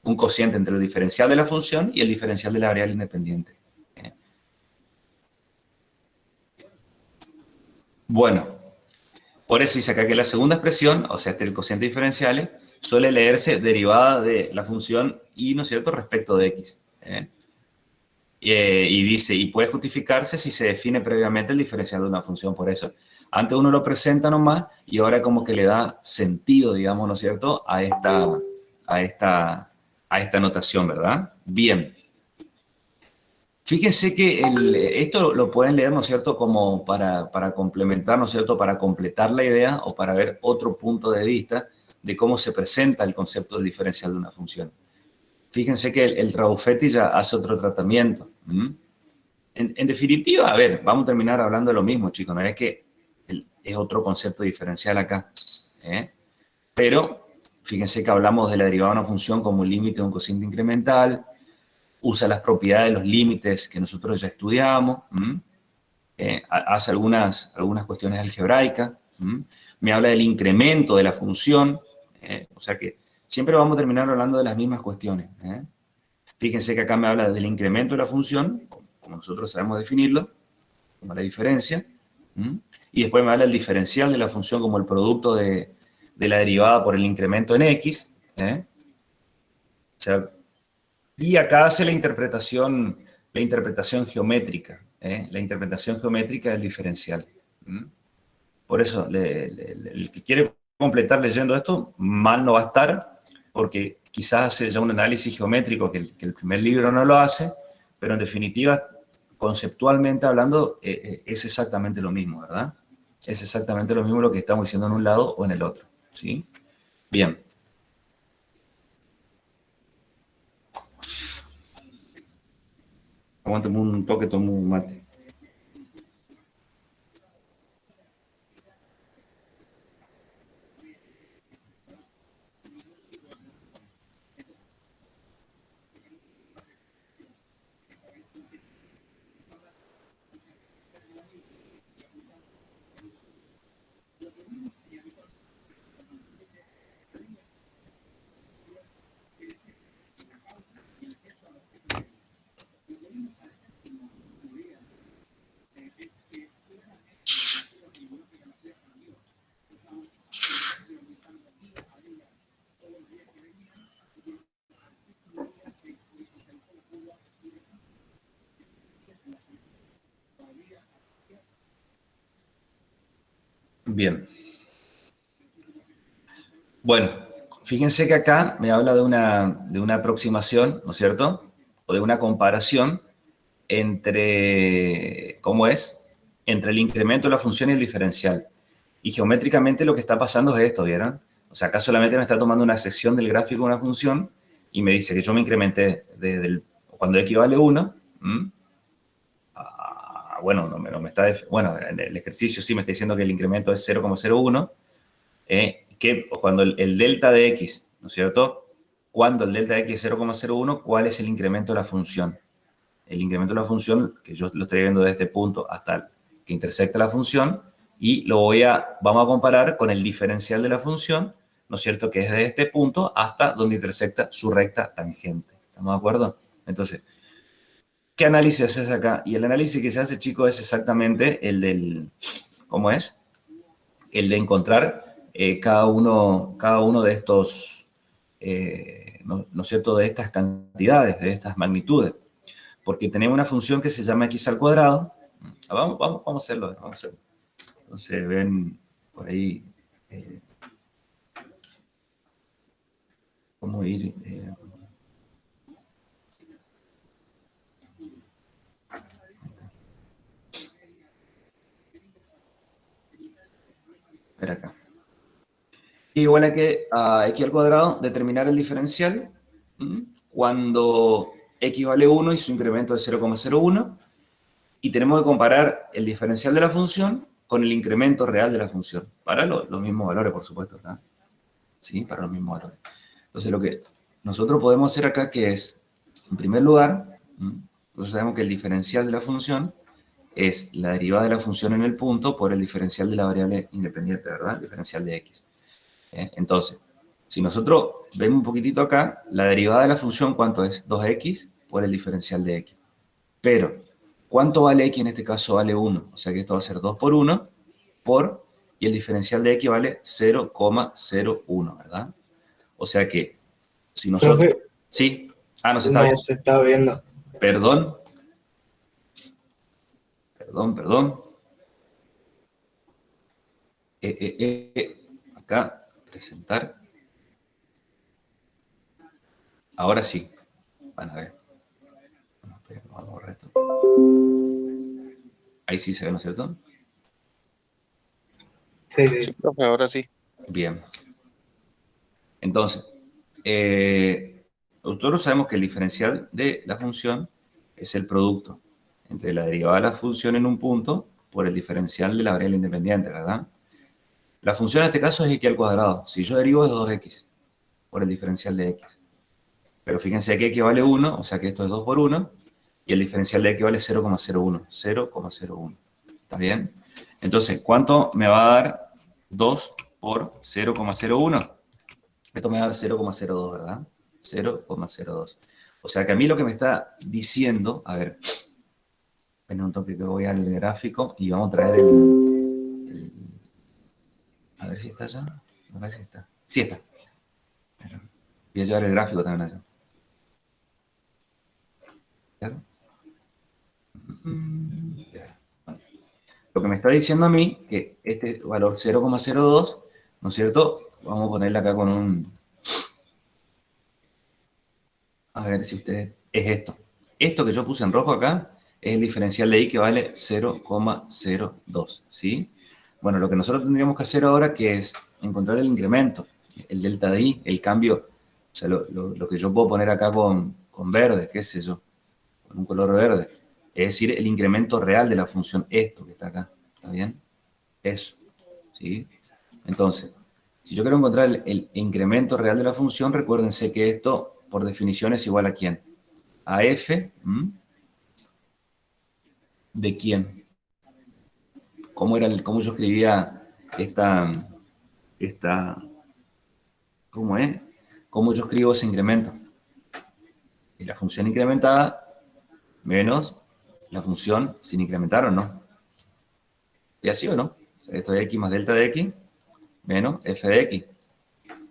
Un cociente entre el diferencial de la función y el diferencial de la variable independiente. Bueno, por eso dice acá que la segunda expresión, o sea, el cociente de diferenciales, suele leerse derivada de la función y, ¿no es cierto?, respecto de x. Y dice, y puede justificarse si se define previamente el diferencial de una función. Por eso, antes uno lo presenta nomás y ahora como que le da sentido, digamos, ¿no es cierto?, a esta notación, ¿verdad? Bien. Fíjense que esto lo pueden leer, ¿no es cierto?, como para complementar, ¿no es cierto?, para completar la idea o para ver otro punto de vista de cómo se presenta el concepto del diferencial de una función. Fíjense que el Rabuffetti ya hace otro tratamiento. En definitiva, a ver, vamos a terminar hablando de lo mismo, chicos. No es que es otro concepto diferencial acá. Pero fíjense que hablamos de la derivada de una función como un límite de un cociente incremental. Usa las propiedades de los límites que nosotros ya estudiamos. Hace algunas cuestiones algebraicas. Me habla del incremento de la función. O sea que siempre vamos a terminar hablando de las mismas cuestiones. Fíjense que acá me habla del incremento de la función, como nosotros sabemos definirlo, como la diferencia, y después me habla el diferencial de la función como el producto de la derivada por el incremento en x. O sea, y acá hace la interpretación geométrica, la interpretación geométrica del diferencial. Por eso, el que quiere completar leyendo esto, mal no va a estar, porque quizás hace ya un análisis geométrico que el primer libro no lo hace, pero en definitiva, conceptualmente hablando, es exactamente lo mismo, ¿verdad? Es exactamente lo mismo lo que estamos diciendo en un lado o en el otro, ¿sí? Bien. Aguántame un toque, tomo un mate. Bien. Bueno, fíjense que acá me habla de una aproximación, ¿no es cierto? O de una comparación entre, ¿cómo es? Entre el incremento de la función y el diferencial. Y geométricamente lo que está pasando es esto, ¿vieron? O sea, acá solamente me está tomando una sección del gráfico de una función y me dice que yo me incrementé desde cuando x vale 1, bueno, no me está, bueno, en el ejercicio sí me está diciendo que el incremento es 0,01, que cuando el delta de x, ¿no es cierto? Cuando el delta de x es 0,01, ¿cuál es el incremento de la función? El incremento de la función, que yo lo estoy viendo desde este punto hasta que intersecta la función, y vamos a comparar con el diferencial de la función, ¿no es cierto? Que es de este punto hasta donde intersecta su recta tangente. ¿Estamos de acuerdo? Entonces, ¿qué análisis haces acá? Y el análisis que se hace, chicos, es exactamente el del, ¿cómo es? El de encontrar cada uno de estos, ¿no es cierto?, de estas cantidades, de estas magnitudes. Porque tenemos una función que se llama x al cuadrado. Vamos a hacerlo. Entonces, ven por ahí cómo ir. Ver acá. Igual a que a x al cuadrado, determinar el diferencial cuando x vale 1 y su incremento es 0,01. Y tenemos que comparar el diferencial de la función con el incremento real de la función. Para los mismos valores, por supuesto, ¿verdad? Sí, para los mismos valores. Entonces, lo que nosotros podemos hacer acá, que es, en primer lugar, nosotros sabemos que el diferencial de la función es la derivada de la función en el punto por el diferencial de la variable independiente, ¿verdad? El diferencial de x. Entonces, si nosotros vemos un poquitito acá, la derivada de la función, ¿cuánto es? 2x por el diferencial de x. Pero, ¿cuánto vale x? En este caso vale 1. O sea que esto va a ser 2 por 1 y el diferencial de x vale 0,01, ¿verdad? O sea que, si nosotros... Profe, ¿Sí? Ah, no se está viendo. se está viendo. Perdón. Acá, presentar. Ahora sí. Van a ver. Vamos a borrar esto. Ahí sí se ve, ¿no es cierto? Sí. Sí, profe, ahora sí. Bien. Entonces, nosotros sabemos que el diferencial de la función es el producto entre la derivada de la función en un punto por el diferencial de la variable independiente, ¿verdad? La función en este caso es x al cuadrado. Si yo derivo es 2x por el diferencial de x. Pero fíjense que x vale 1, o sea que esto es 2 por 1, y el diferencial de x vale 0,01. 0,01. ¿Está bien? Entonces, ¿cuánto me va a dar 2 por 0,01? Esto me va a dar 0,02, ¿verdad? 0,02. O sea que a mí lo que me está diciendo, a ver, en un toque que voy al gráfico y vamos a traer a ver si está ya. A ver si está. Sí está. Voy a llevar el gráfico también allá. ¿Claro? Bueno. Lo que me está diciendo a mí, que este valor 0,02, ¿no es cierto? Vamos a ponerle acá con un... A ver si ustedes... Es esto. Esto que yo puse en rojo acá es el diferencial de I que vale 0,02, ¿sí? Bueno, lo que nosotros tendríamos que hacer ahora que es encontrar el incremento, el delta de I, el cambio, o sea, lo que yo puedo poner acá con verde, qué sé yo, con un color verde. Es decir, el incremento real de la función, esto que está acá, ¿está bien? Eso, ¿sí? Entonces, si yo quiero encontrar el incremento real de la función, recuérdense que esto, por definición, es igual a ¿quién? A f, ¿de quién? ¿Cómo yo escribía esta, ¿cómo es? ¿Cómo yo escribo ese incremento? Es la función incrementada menos la función sin incrementar o no. ¿Y así o no? Esto es x más delta de x menos f de x.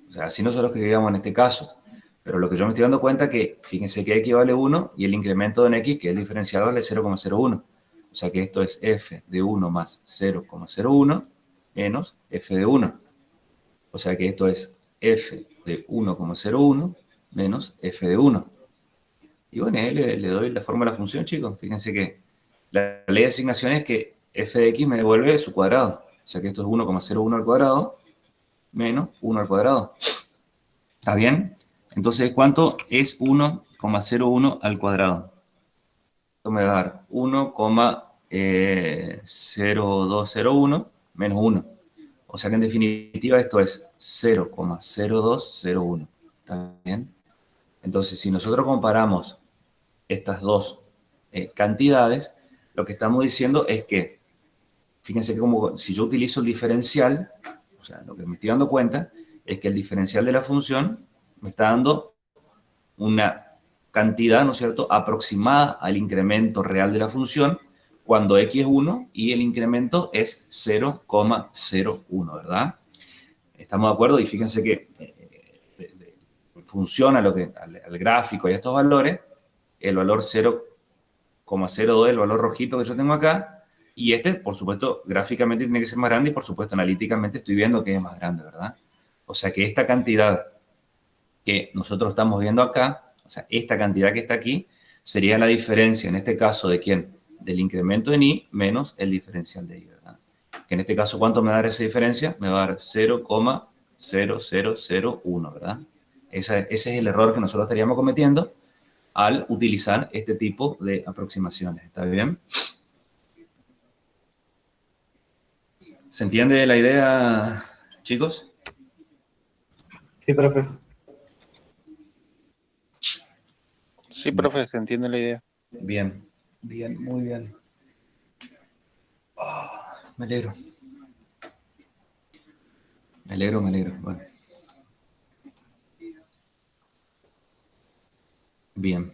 O sea, así nosotros escribíamos en este caso. Pero lo que yo me estoy dando cuenta es que, fíjense que x vale 1 y el incremento en x, que es el diferencial, vale 0,01. O sea que esto es f de 1 más 0,01 menos f de 1. O sea que esto es f de 1,01 menos f de 1. Y bueno, le doy la forma de la función, chicos. Fíjense que la ley de asignación es que f de x me devuelve su cuadrado. O sea que esto es 1,01 al cuadrado menos 1 al cuadrado. ¿Está bien? Entonces, ¿cuánto es 1,01 al cuadrado? Esto me va a dar 1,0201 menos 1. O sea que en definitiva esto es 0,0201. ¿Está bien? Entonces, si nosotros comparamos estas dos cantidades, lo que estamos diciendo es que, fíjense que como si yo utilizo el diferencial, o sea, lo que me estoy dando cuenta es que el diferencial de la función me está dando una cantidad, ¿no es cierto?, aproximada al incremento real de la función cuando x es 1 y el incremento es 0,01, ¿verdad? ¿Estamos de acuerdo? Y fíjense que funciona al gráfico y a estos valores, el valor 0,02 es el valor rojito que yo tengo acá, y este, por supuesto, gráficamente tiene que ser más grande y, por supuesto, analíticamente estoy viendo que es más grande, ¿verdad? O sea que esta cantidad que nosotros estamos viendo acá, o sea, esta cantidad que está aquí, sería la diferencia, en este caso, ¿de quién? Del incremento en I menos el diferencial de I, ¿verdad? Que en este caso, ¿cuánto me va a dar esa diferencia? Me va a dar 0,0001, ¿verdad? Ese es el error que nosotros estaríamos cometiendo al utilizar este tipo de aproximaciones. ¿Está bien? ¿Se entiende la idea, chicos? Sí, profe. Sí, profe, se entiende la idea. Bien, bien, muy bien. Me alegro. Me alegro, me alegro. Bueno. Bien.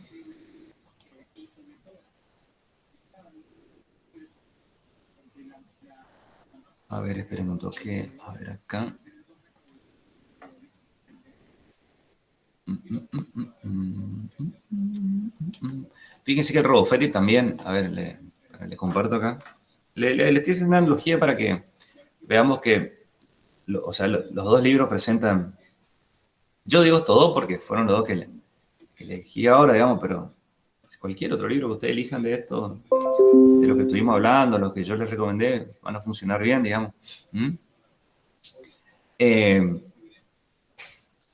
A ver, esperen un toque. A ver acá. Fíjense que el RoboFetti también, a ver, le comparto acá. Le estoy haciendo una analogía para que veamos que, o sea, los dos libros presentan, yo digo todo porque fueron los dos que elegí ahora, digamos, pero cualquier otro libro que ustedes elijan de esto, de lo que estuvimos hablando, los que yo les recomendé, van a funcionar bien, digamos.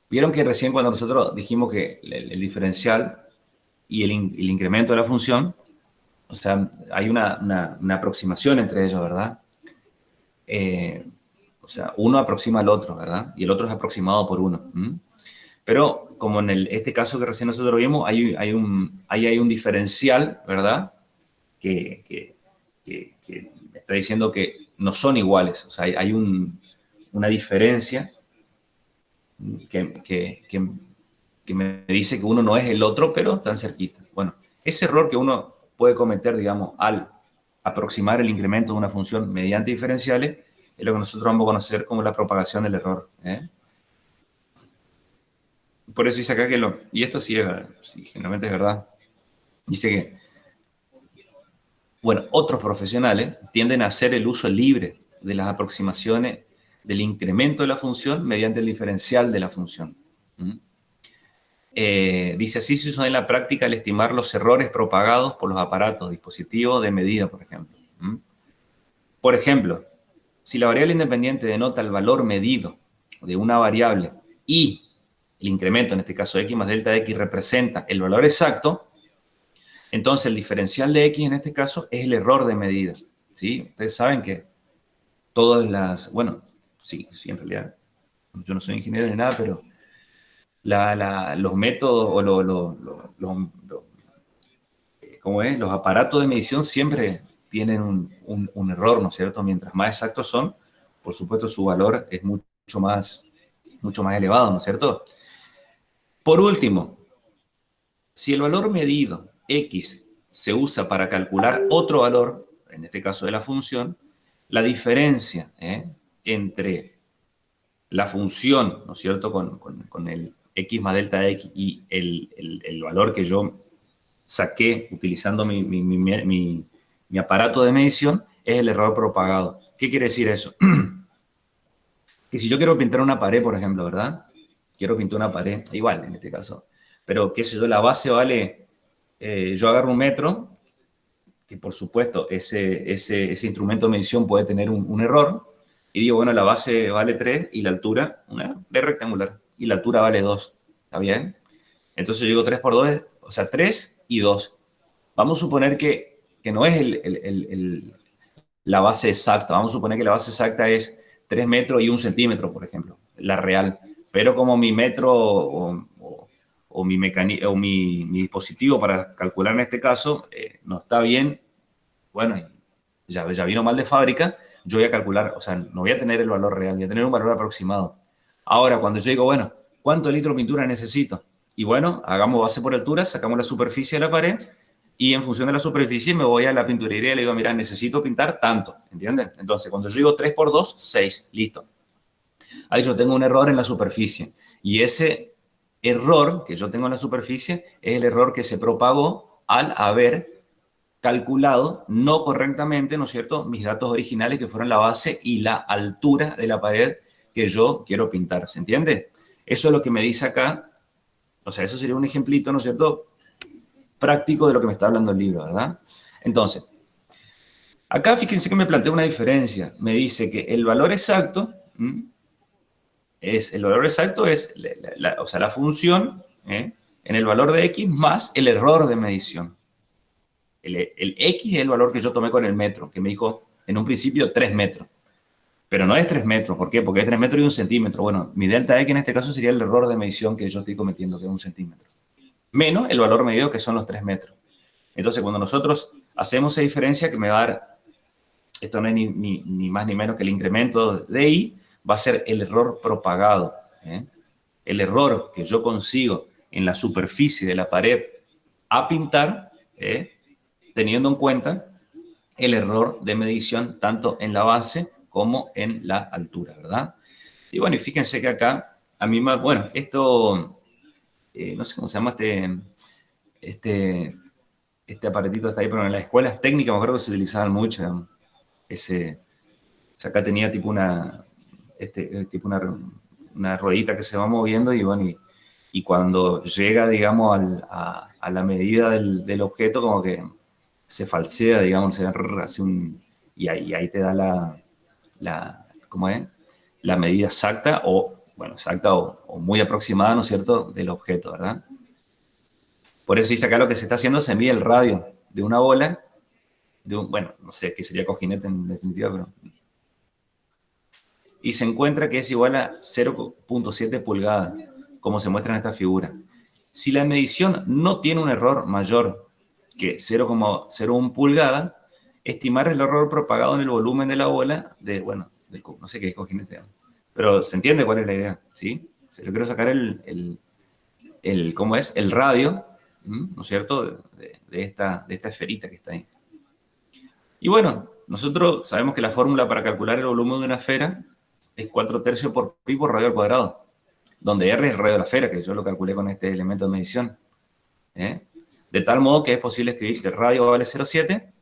Vieron que recién cuando nosotros dijimos que el diferencial y el incremento de la función, o sea, hay una aproximación entre ellos, ¿verdad? O sea, uno aproxima al otro, ¿verdad? Y el otro es aproximado por uno. Pero como en este caso que recién nosotros vimos, hay un diferencial, ¿verdad? Que está diciendo que no son iguales. O sea, hay una diferencia que me dice que uno no es el otro, pero tan cerquita. Bueno, ese error que uno puede cometer, digamos, al aproximar el incremento de una función mediante diferenciales, es lo que nosotros vamos a conocer como la propagación del error. Por eso dice acá que y esto sí, sí, generalmente es verdad, dice que, bueno, otros profesionales tienden a hacer el uso libre de las aproximaciones del incremento de la función mediante el diferencial de la función. Dice, así se usa en la práctica al estimar los errores propagados por los aparatos, dispositivos de medida, por ejemplo. Por ejemplo, si la variable independiente denota el valor medido de una variable y el incremento, en este caso x más delta de x, representa el valor exacto, entonces el diferencial de x en este caso es el error de medida. ¿Sí? Ustedes saben que todas las... Bueno, sí, en realidad yo no soy ingeniero ni nada, pero los métodos o ¿cómo es? Los aparatos de medición siempre tienen un error, ¿no es cierto? Mientras más exactos son, por supuesto su valor es mucho más elevado, ¿no es cierto? Por último, si el valor medido x se usa para calcular otro valor, en este caso de la función, la diferencia entre la función, ¿no es cierto?, con el x más delta de x y el valor que yo saqué utilizando mi aparato de medición, es el error propagado. ¿Qué quiere decir eso? Que si yo quiero pintar una pared, por ejemplo, ¿verdad? Quiero pintar una pared, igual en este caso, pero qué sé yo, la base vale, yo agarro un metro, que por supuesto ese instrumento de medición puede tener un error, y digo, bueno, la base vale 3 y la altura, una es rectangular, y la altura vale 2, ¿está bien? Entonces yo digo 3 por 2, o sea, 3 y 2. Vamos a suponer que no es la base exacta, vamos a suponer que la base exacta es 3 metros y 1 centímetro, por ejemplo, la real. Pero como mi metro o mi dispositivo para calcular en este caso no está bien, bueno, ya vino mal de fábrica, yo voy a calcular, o sea, no voy a tener el valor real, voy a tener un valor aproximado. Ahora, cuando yo digo, bueno, ¿cuántos litros de pintura necesito? Y bueno, hagamos base por altura, sacamos la superficie de la pared y en función de la superficie me voy a la pinturería y le digo, mira, necesito pintar tanto, ¿entienden? Entonces, cuando yo digo 3 por 2, 6, listo. Ahí yo tengo un error en la superficie y ese error que yo tengo en la superficie es el error que se propagó al haber calculado no correctamente, ¿no es cierto?, mis datos originales que fueron la base y la altura de la pared que yo quiero pintar, ¿se entiende? Eso es lo que me dice acá, o sea, eso sería un ejemplito, ¿no es cierto?, práctico de lo que me está hablando el libro, ¿verdad? Entonces, acá fíjense que me plantea una diferencia, me dice que el valor exacto es o sea, la función en el valor de x más el error de medición. El x es el valor que yo tomé con el metro, que me dijo en un principio 3 metros. Pero no es 3 metros, ¿por qué? Porque es 3 metros y 1 centímetro. Bueno, mi delta x en este caso sería el error de medición que yo estoy cometiendo, que es 1 centímetro. Menos el valor medido, que son los 3 metros. Entonces, cuando nosotros hacemos esa diferencia, que me va a dar, esto no es ni más ni menos que el incremento de y, va a ser el error propagado. El error que yo consigo en la superficie de la pared a pintar, teniendo en cuenta el error de medición tanto en la base como en la altura, ¿verdad? Y bueno, y fíjense que acá, a mí más, bueno, esto, no sé cómo se llama este aparatito está ahí, pero en las escuelas técnicas me acuerdo que se utilizaban mucho, o sea, acá tenía tipo una ruedita que se va moviendo y bueno, y cuando llega, digamos, a la medida del objeto, como que se falsea, digamos, hace y ahí te da ¿cómo es? La medida exacta exacta o muy aproximada, ¿no es cierto?, del objeto, ¿verdad? Por eso dice acá lo que se está haciendo, se mide el radio de una bola, bueno, no sé qué sería cojinete en definitiva, pero... Y se encuentra que es igual a 0.7 pulgadas, como se muestra en esta figura. Si la medición no tiene un error mayor que 0,01 pulgada, estimar el error propagado en el volumen de la bola no sé qué es cojinete, pero se entiende cuál es la idea, ¿sí? Si yo quiero sacar ¿cómo es? El radio, ¿no es cierto? De esta esferita que está ahí. Y bueno, nosotros sabemos que la fórmula para calcular el volumen de una esfera es 4/3 por pi por radio al cuadrado, donde R es el radio de la esfera, que yo lo calculé con este elemento de medición. De tal modo que es posible escribir que el radio vale 0,7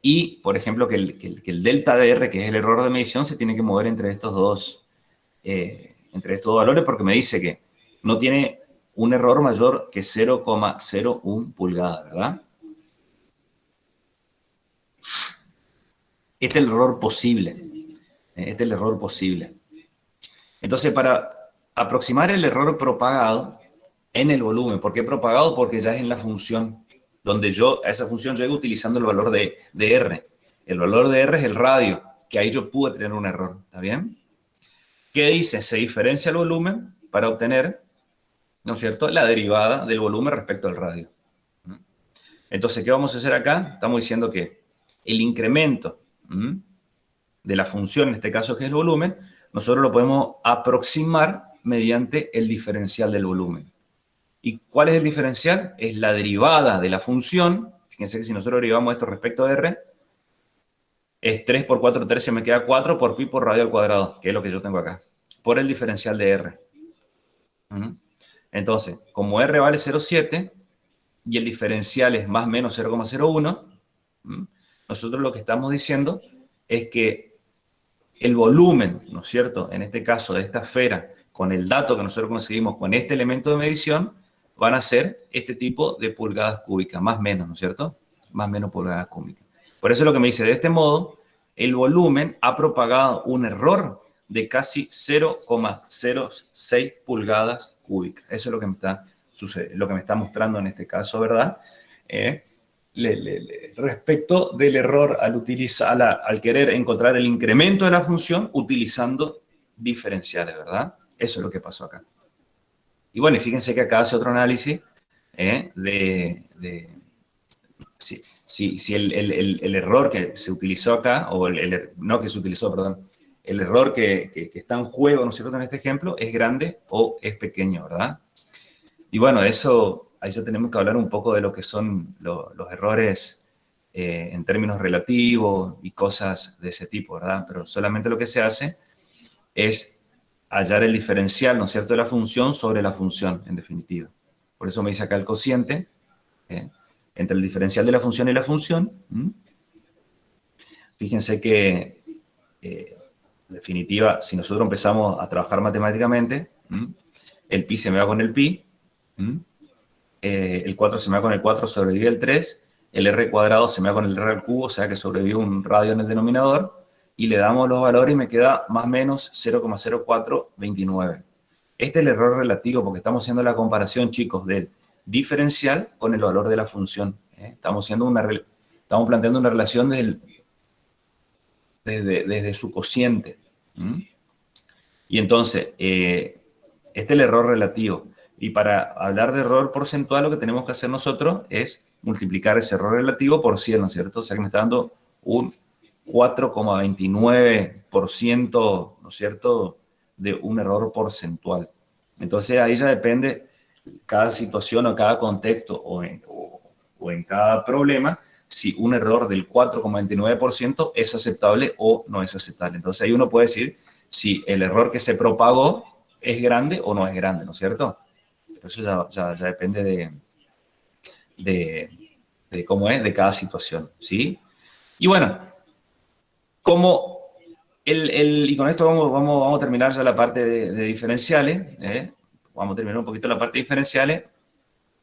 y, por ejemplo, que el delta de R, que es el error de medición, se tiene que mover entre estos dos valores, porque me dice que no tiene un error mayor que 0,01 pulgada, ¿verdad? Este es el error posible. Este es el error posible. Entonces, para aproximar el error propagado en el volumen, ¿por qué propagado? Porque ya es en la función, donde yo a esa función llego utilizando el valor de R. El valor de R es el radio, que ahí yo pude tener un error, ¿está bien? ¿Qué dice? Se diferencia el volumen para obtener, ¿no es cierto?, la derivada del volumen respecto al radio. Entonces, ¿qué vamos a hacer acá? Estamos diciendo que el incremento de la función, en este caso que es el volumen, nosotros lo podemos aproximar mediante el diferencial del volumen. ¿Y cuál es el diferencial? Es la derivada de la función. Fíjense que si nosotros derivamos esto respecto a R, es 3 por 4/3, me queda 4 por pi por radio al cuadrado, que es lo que yo tengo acá, por el diferencial de R. Entonces, como R vale 0,7 y el diferencial es más o menos 0,01, nosotros lo que estamos diciendo es que el volumen, ¿no es cierto?, en este caso de esta esfera, con el dato que nosotros conseguimos con este elemento de medición, van a ser este tipo de pulgadas cúbicas, más o menos, ¿no es cierto? Más o menos pulgadas cúbicas. Por eso es lo que me dice, de este modo, el volumen ha propagado un error de casi 0,06 pulgadas cúbicas. Eso es lo que me está sucediendo, lo que me está mostrando en este caso, ¿verdad? Respecto del error al querer encontrar el incremento de la función utilizando diferenciales, ¿verdad? Eso es lo que pasó acá. Y bueno, y fíjense que acá hace otro análisis si el error que se utilizó acá, o no que se utilizó, perdón, el error que está en juego, ¿no es cierto?, en este ejemplo, es grande o es pequeño, ¿verdad? Y bueno, eso, ahí ya tenemos que hablar un poco de lo que son los errores en términos relativos y cosas de ese tipo, ¿verdad? Pero solamente lo que se hace es hallar el diferencial, ¿no es cierto?, de la función sobre la función, en definitiva. Por eso me dice acá el cociente entre el diferencial de la función y la función. Fíjense que, en definitiva, si nosotros empezamos a trabajar matemáticamente, el pi se me va con el pi, el 4 se me va con el 4, sobrevive el 3, el r cuadrado se me va con el r al cubo, o sea que sobrevive un radio en el denominador, y le damos los valores y me queda más o menos 0,0429. Este es el error relativo porque estamos haciendo la comparación, chicos, del diferencial con el valor de la función. Estamos planteando una relación desde su cociente. Y entonces, este es el error relativo. Y para hablar de error porcentual, lo que tenemos que hacer nosotros es multiplicar ese error relativo por 100, ¿no es cierto? O sea que me está dando un 4,29%, ¿no es cierto?, de un error porcentual. Entonces ahí ya depende cada situación o cada contexto o en cada problema si un error del 4,29% es aceptable o no es aceptable. Entonces ahí uno puede decir si el error que se propagó es grande o no es grande, ¿no es cierto? Pero eso ya depende de cómo es de cada situación, ¿sí? Y bueno, y con esto vamos a terminar ya la parte de diferenciales. Vamos a terminar un poquito la parte de diferenciales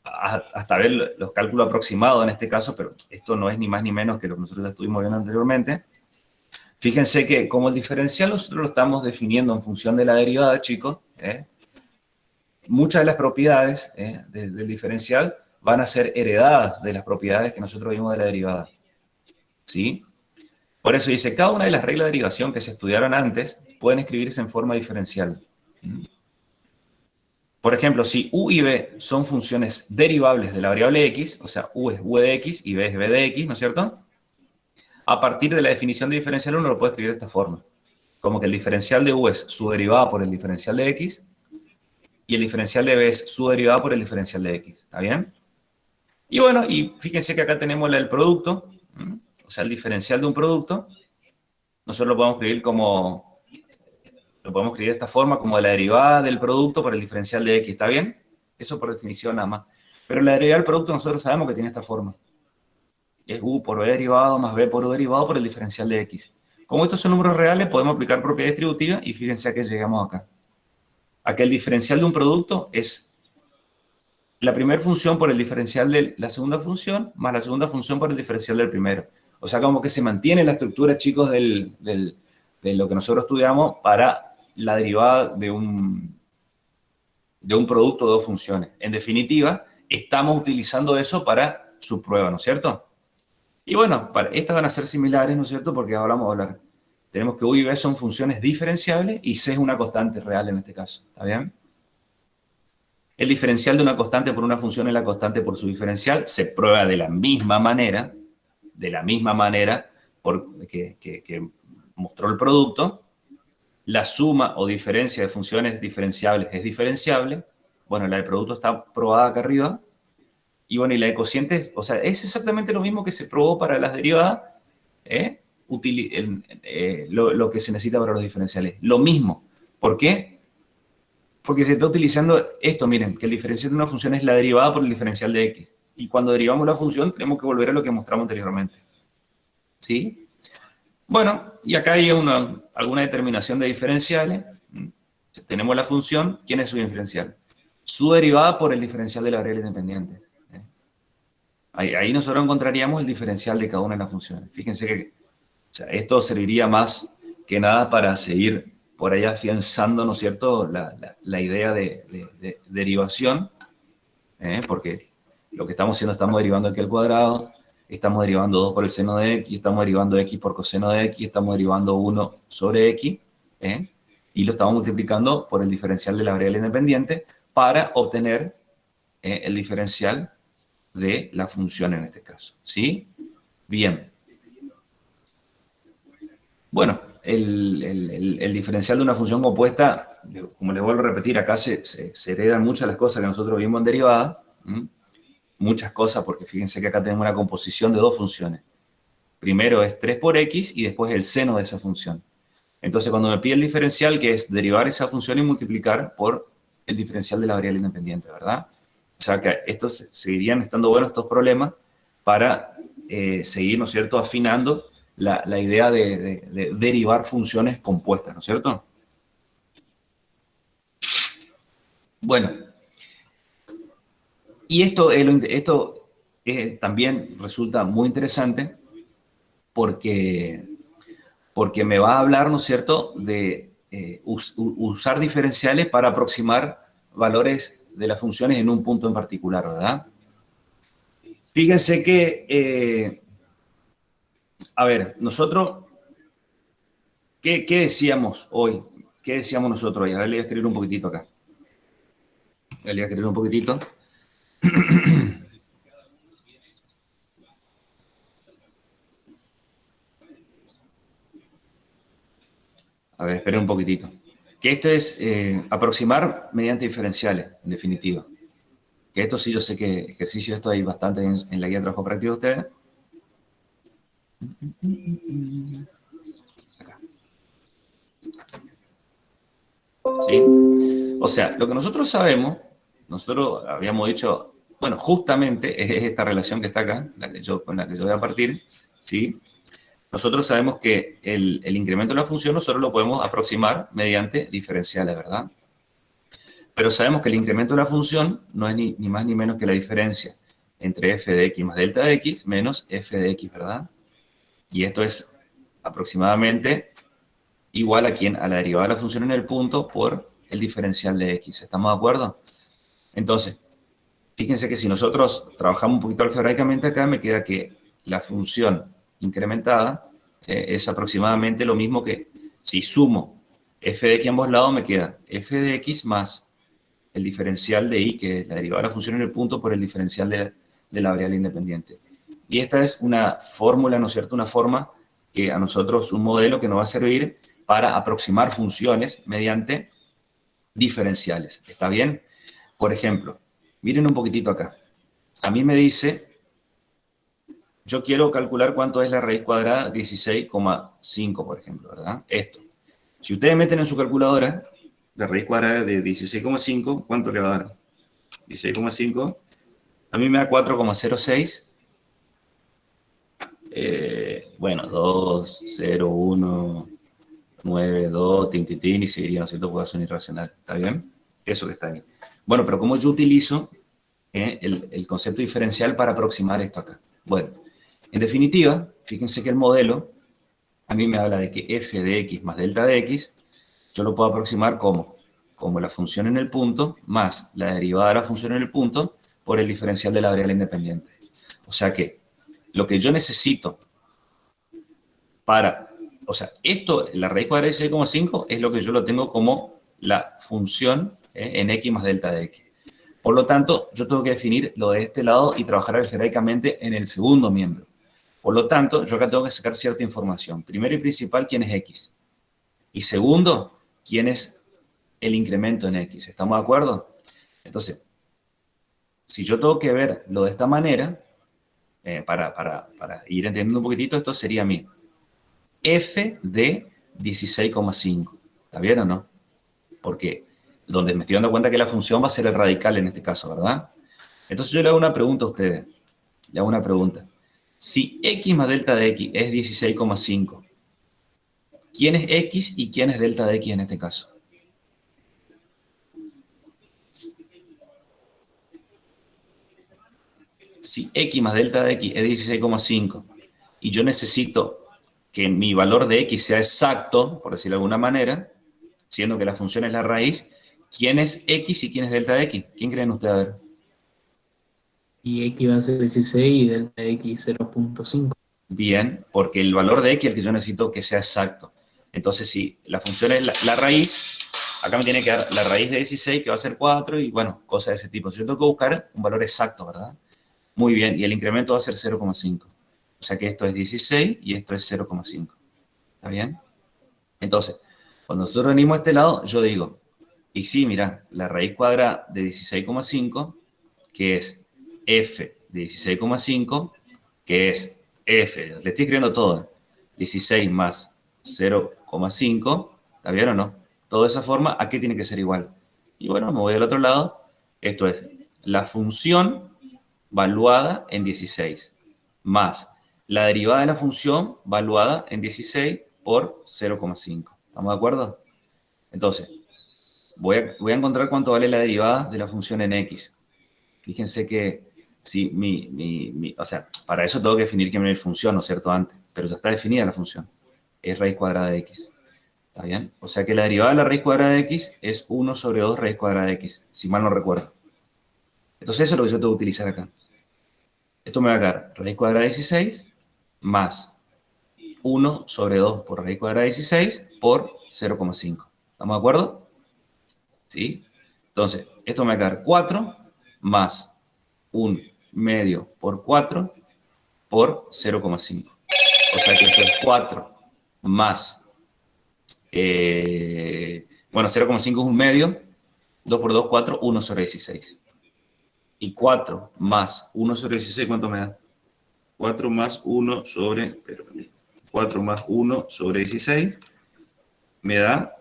hasta ver los cálculos aproximados en este caso, pero esto no es ni más ni menos que lo que nosotros ya estuvimos viendo anteriormente. Fíjense que como el diferencial nosotros lo estamos definiendo en función de la derivada, chicos, muchas de las propiedades del diferencial van a ser heredadas de las propiedades que nosotros vimos de la derivada, ¿sí? Por eso dice, cada una de las reglas de derivación que se estudiaron antes pueden escribirse en forma diferencial. Por ejemplo, si u y b son funciones derivables de la variable x, o sea, u es u de x y b es b de x, ¿no es cierto? A partir de la definición de diferencial uno lo puede escribir de esta forma. como que el diferencial de u es su derivada por el diferencial de x y el diferencial de b es su derivada por el diferencial de x. ¿Está bien? Y bueno, y fíjense que acá tenemos el producto, o sea, el diferencial de un producto. Nosotros lo podemos escribir de esta forma, como la derivada del producto por el diferencial de x. ¿Está bien? Eso por definición nada más. Pero la derivada del producto nosotros sabemos que tiene esta forma. Es u por b derivado más b por u derivado por el diferencial de x. Como estos son números reales, podemos aplicar propiedad distributiva y fíjense a qué llegamos acá. Acá el diferencial de un producto es la primera función por el diferencial de la segunda función más la segunda función por el diferencial del primero. O sea, como que se mantiene la estructura, chicos, de lo que nosotros estudiamos para la derivada de un producto de dos funciones. En definitiva, estamos utilizando eso para su prueba, ¿no es cierto? Y bueno, estas van a ser similares, ¿no es cierto? Porque ahora vamos a hablar. Tenemos que u y b son funciones diferenciables y c es una constante real en este caso. ¿Está bien? El diferencial de una constante por una función es la constante por su diferencial. Se prueba de la misma manera que mostró el producto. La suma o diferencia de funciones diferenciables es diferenciable. Bueno, la del producto está probada acá arriba. Y bueno, y la de cocientes, o sea, es exactamente lo mismo que se probó para las derivadas, lo que se necesita para los diferenciales. Lo mismo. ¿Por qué? Porque se está utilizando esto, miren, que el diferencial de una función es la derivada por el diferencial de x. Y cuando derivamos la función, tenemos que volver a lo que mostramos anteriormente. ¿Sí? Bueno, y acá hay alguna determinación de diferenciales. Tenemos la función, ¿quién es su diferencial? Su derivada por el diferencial de la variable independiente. Ahí nosotros encontraríamos el diferencial de cada una de las funciones. Fíjense que esto serviría más que nada para seguir por ahí afianzando, ¿no es cierto?, la idea de derivación, porque lo que estamos haciendo, estamos derivando aquí al cuadrado, estamos derivando 2 por el seno de x, estamos derivando x por coseno de x, estamos derivando 1 sobre x, y lo estamos multiplicando por el diferencial de la variable independiente para obtener el diferencial de la función en este caso. ¿Sí? Bien. Bueno, el diferencial de una función compuesta, como les vuelvo a repetir, acá se heredan muchas de las cosas que nosotros vimos en derivada. Muchas cosas, porque fíjense que acá tenemos una composición de dos funciones. Primero es 3 por x y después el seno de esa función. Entonces, cuando me pide el diferencial, que es derivar esa función y multiplicar por el diferencial de la variable independiente, ¿verdad? O sea, que estos seguirían estando buenos estos problemas para seguir, ¿no es cierto?, afinando la idea de derivar funciones compuestas, ¿no es cierto? Bueno, y esto también resulta muy interesante porque me va a hablar, ¿no es cierto?, de usar diferenciales para aproximar valores de las funciones en un punto en particular, ¿verdad? Fíjense que, a ver, nosotros, ¿qué decíamos hoy? ¿Qué decíamos nosotros hoy? A ver, le voy a escribir un poquitito acá. Le voy a escribir un poquitito. A ver, esperen un poquitito. Que esto es aproximar mediante diferenciales, en definitiva. Que esto sí, yo sé que ejercicio esto hay bastante en la guía de trabajo práctico de ustedes. Acá. ¿Sí? O sea, lo que nosotros sabemos, nosotros habíamos dicho, bueno, justamente es esta relación que está acá, con la que yo voy a partir, ¿sí? Nosotros sabemos que el incremento de la función nosotros lo podemos aproximar mediante diferenciales, ¿verdad? Pero sabemos que el incremento de la función no es ni más ni menos que la diferencia entre f de x más delta de x menos f de x, ¿verdad? Y esto es aproximadamente igual a la derivada de la función en el punto por el diferencial de x. ¿Estamos de acuerdo? Entonces, fíjense que si nosotros trabajamos un poquito algebraicamente acá, me queda que la función incrementada es aproximadamente lo mismo que si sumo f de x a ambos lados, me queda f de x más el diferencial de y, que es la derivada de la función en el punto por el diferencial de la variable independiente. Y esta es una fórmula, ¿no es cierto? Una forma que a nosotros, un modelo que nos va a servir para aproximar funciones mediante diferenciales. ¿Está bien? Por ejemplo, miren un poquitito acá. A mí me dice, yo quiero calcular cuánto es la raíz cuadrada de 16,5, por ejemplo, ¿verdad? Esto. Si ustedes meten en su calculadora la raíz cuadrada de 16,5, ¿cuánto le va a dar? 16,5, a mí me da 4,06. Bueno, 2, 0, 1, 9, 2, tintitín, y seguiría, ¿no es cierto? Ecuación irracional. ¿Está bien? Eso que está ahí. Bueno, pero ¿cómo yo utilizo el concepto diferencial para aproximar esto acá? Bueno, en definitiva, fíjense que el modelo a mí me habla de que f de x más delta de x, yo lo puedo aproximar como la función en el punto más la derivada de la función en el punto por el diferencial de la variable independiente. O sea que lo que yo necesito o sea, esto, la raíz cuadrada de 16,5 es lo que yo lo tengo como la función en x más delta de x. Por lo tanto, yo tengo que definir lo de este lado y trabajar algebraicamente en el segundo miembro. Por lo tanto, yo acá tengo que sacar cierta información. Primero y principal, ¿quién es x? Y segundo, ¿quién es el incremento en x? ¿Estamos de acuerdo? Entonces, si yo tengo que ver lo de esta manera, para ir entendiendo un poquitito, esto sería mi f de 16,5. ¿Está bien o no? Porque donde me estoy dando cuenta que la función va a ser el radical en este caso, ¿verdad? Entonces yo le hago una pregunta a ustedes. Le hago una pregunta. Si x más delta de x es 16,5, ¿quién es x y quién es delta de x en este caso? Si x más delta de x es 16,5 y yo necesito que mi valor de x sea exacto, por decirlo de alguna manera, siendo que la función es la raíz, ¿quién es x y quién es delta de x? ¿Quién creen ustedes? A ver. Y x va a ser 16 y delta x 0.5. Bien, porque el valor de x es el que yo necesito que sea exacto. Entonces, si la función es la raíz, acá me tiene que dar la raíz de 16, que va a ser 4, y bueno, cosas de ese tipo. Yo tengo que buscar un valor exacto, ¿verdad? Muy bien, y el incremento va a ser 0,5. O sea que esto es 16 y esto es 0,5. ¿Está bien? Entonces, cuando nosotros venimos a este lado, yo digo, y sí, mira, la raíz cuadrada de 16,5, que es f de 16,5, que es f, le estoy escribiendo todo, 16 más 0,5, ¿está bien o no? Toda esa forma, ¿a qué tiene que ser igual? Y bueno, me voy al otro lado, esto es la función valuada en 16, más la derivada de la función valuada en 16 por 0,5. ¿Estamos de acuerdo? Entonces, voy a encontrar cuánto vale la derivada de la función en x. Fíjense que si o sea, para eso tengo que definir qué función, ¿no es cierto? Antes, pero ya está definida la función. Es raíz cuadrada de x. ¿Está bien? O sea que la derivada de la raíz cuadrada de x es 1 sobre 2 raíz cuadrada de x, si mal no recuerdo. Entonces eso es lo que yo tengo que utilizar acá. Esto me va a dar raíz cuadrada de 16 más 1 sobre 2 por raíz cuadrada de 16 por 0,5. ¿Estamos de acuerdo? ¿Sí? Entonces, esto me va a dar 4 más 1 medio por 4 por 0,5. O sea que esto es 4 más, bueno, 0,5 es un medio, 2 por 2, 4, 1 sobre 16. Y 4 más 1 sobre 16, ¿cuánto me da? 4 más 1 sobre 16 me da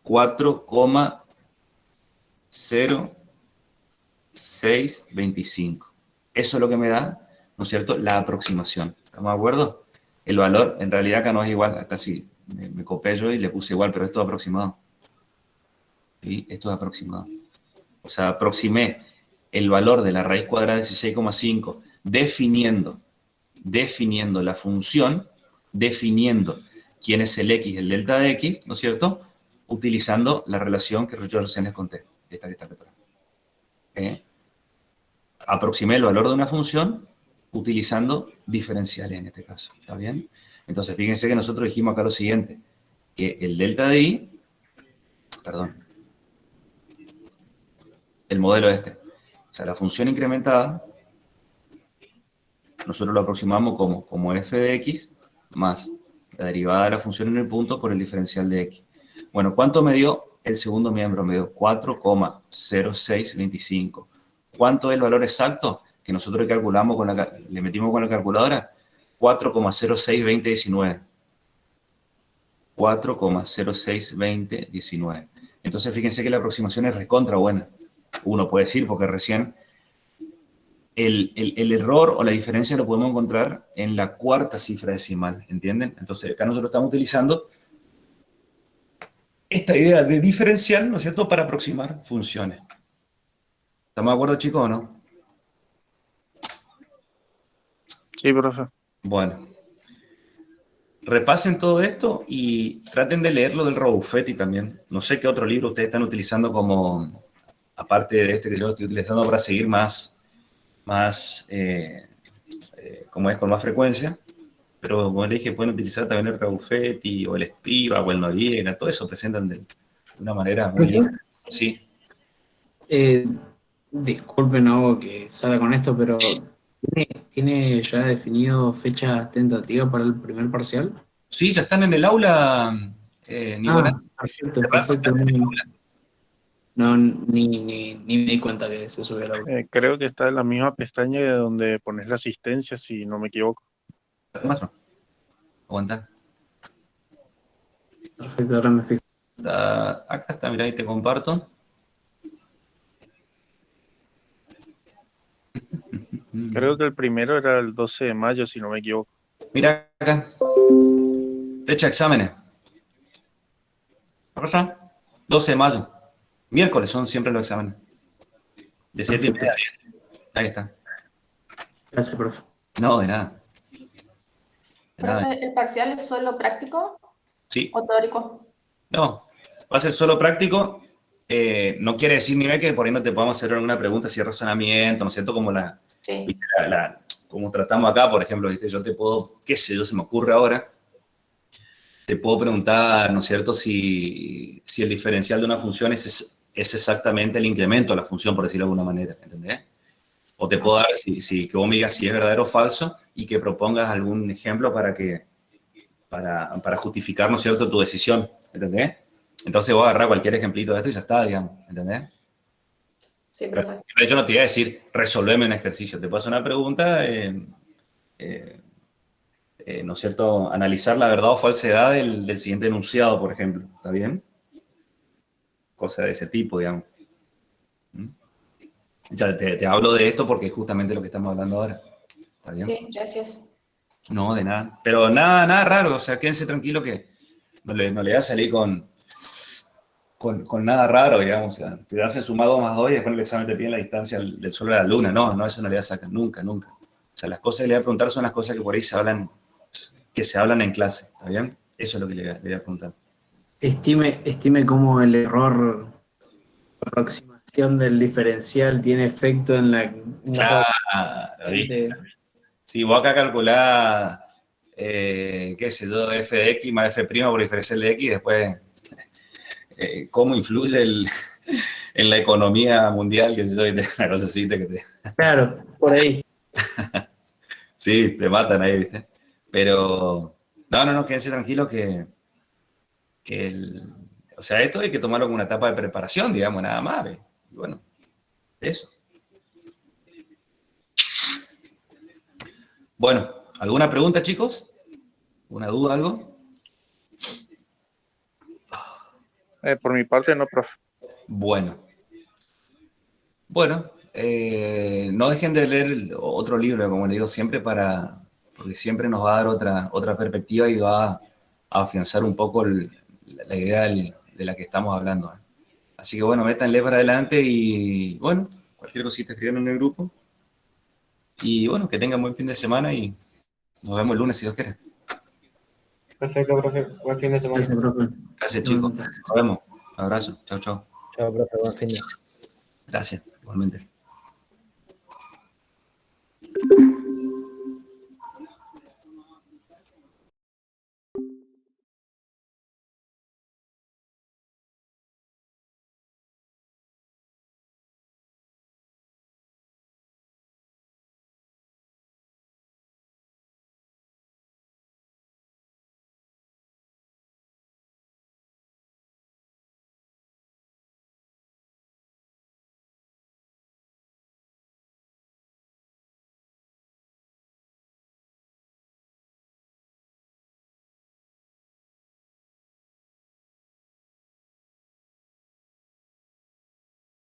4,0625. Eso es lo que me da, ¿no es cierto?, la aproximación. ¿Estamos de acuerdo? El valor, en realidad acá no es igual, acá sí, me copié yo y le puse igual, pero esto es aproximado. ¿Sí? Esto es aproximado. O sea, aproximé el valor de la raíz cuadrada de 16,5 definiendo la función, definiendo quién es el x y el delta de x, ¿no es cierto?, utilizando la relación que yo recién les conté, esta que está acá atrás. Aproximé el valor de una función utilizando diferenciales en este caso, ¿está bien? Entonces, fíjense que nosotros dijimos acá lo siguiente, que el delta de i, el modelo o sea, la función incrementada, nosotros lo aproximamos como f de x más la derivada de la función en el punto por el diferencial de x. Bueno, ¿cuánto me dio el segundo miembro? Me dio 4,0625. ¿Cuánto es el valor exacto que nosotros calculamos le metimos con la calculadora? 4,062019. 4,062019. Entonces, fíjense que la aproximación es recontra buena. Uno puede decir, porque recién el error o la diferencia lo podemos encontrar en la cuarta cifra decimal, ¿entienden? Entonces, acá nosotros estamos utilizando esta idea de diferencial, ¿no es cierto?, para aproximar funciones. ¿Estamos de acuerdo, chicos, o no? Sí, profe. Bueno. Repasen todo esto y traten de leer lo del Robuffetti también. No sé qué otro libro ustedes están utilizando como, aparte de este que yo estoy utilizando para seguir como es, con más frecuencia. Pero como les dije, pueden utilizar también el Robuffetti o el Spiva o el Noriega. Todo eso presentan de una manera muy linda. Sí. Disculpen algo que salga con esto, pero ¿tiene ya definido fecha tentativa para el primer parcial? Sí, ya están en el aula, Nicolás. Perfecto, perfecto. No, ni me di cuenta que se subió el aula. Creo que está en la misma pestaña de donde pones la asistencia, si no me equivoco. Más. Aguanta. Perfecto, ahora me fijo. Acá está, mirá, ahí te comparto. Creo que el primero era el 12 de mayo, si no me equivoco. Mira acá. Fecha de exámenes. ¿Rosa? 12 de mayo. Miércoles son siempre los exámenes. De 7:30 a 10. Ahí está. Gracias, profe. No, de nada. De nada. ¿Profe, el parcial es solo práctico Sí. o teórico? No. Va a ser solo práctico. No quiere decir ni que por ahí no te podamos hacer alguna pregunta si es razonamiento, ¿no es cierto? Como Sí. como tratamos acá, por ejemplo, ¿viste? Yo te puedo, qué sé yo, se me ocurre ahora, te puedo preguntar, ¿no es cierto?, si el diferencial de una función es exactamente el incremento de la función, por decirlo de alguna manera, ¿entendés? O te puedo dar, que vos me digas si es verdadero o falso y que propongas algún ejemplo para justificar, ¿no es cierto?, tu decisión, ¿entendés? Entonces vos agarrás cualquier ejemplito de esto y ya está, digamos, ¿entendés? Sí, profe. De hecho, no te voy a decir, resolveme un ejercicio. Te puedo hacer una pregunta, ¿no es cierto? Analizar la verdad o falsedad del siguiente enunciado, por ejemplo. ¿Está bien? Cosa de ese tipo, digamos. Ya te hablo de esto porque es justamente lo que estamos hablando ahora. ¿Está bien? Sí, gracias. No, de nada. Pero nada raro. O sea, quédense tranquilos que no le va a salir con nada raro, digamos. O sea, te hacen sumado más 2 y después en el examen te piden la distancia del Sol a la Luna. No, eso no le va a sacar nunca. O sea, las cosas que le voy a preguntar son las cosas que por ahí se hablan en clase, ¿está bien? Eso es lo que le voy a preguntar. Estime cómo el error de aproximación del diferencial tiene efecto en la... Claro, ¿viste? Si vos acá calculás, qué sé yo, f de x más f' por diferencial de x, y después cómo influye en la economía mundial, que sé yo, una cosa así que te... Claro, por ahí. Sí, te matan ahí, ¿viste? Pero, no, quédense tranquilos o sea, esto hay que tomarlo como una etapa de preparación, digamos, nada más, ¿ve? Y bueno, eso. Bueno, ¿alguna pregunta, chicos? ¿Una duda, algo? Por mi parte, no, profe. Bueno, no dejen de leer otro libro, como les digo, siempre porque siempre nos va a dar otra perspectiva y va a afianzar un poco la idea de la que estamos hablando. Así que bueno, métanle para adelante y bueno, cualquier cosita escriban en el grupo. Y bueno, que tengan buen fin de semana y nos vemos el lunes si Dios quiere. Perfecto, profe. Buen fin de semana. Gracias, profe. Gracias, chicos. Nos vemos. Un abrazo. Chao. Chao, profe, buen fin de. Gracias, igualmente.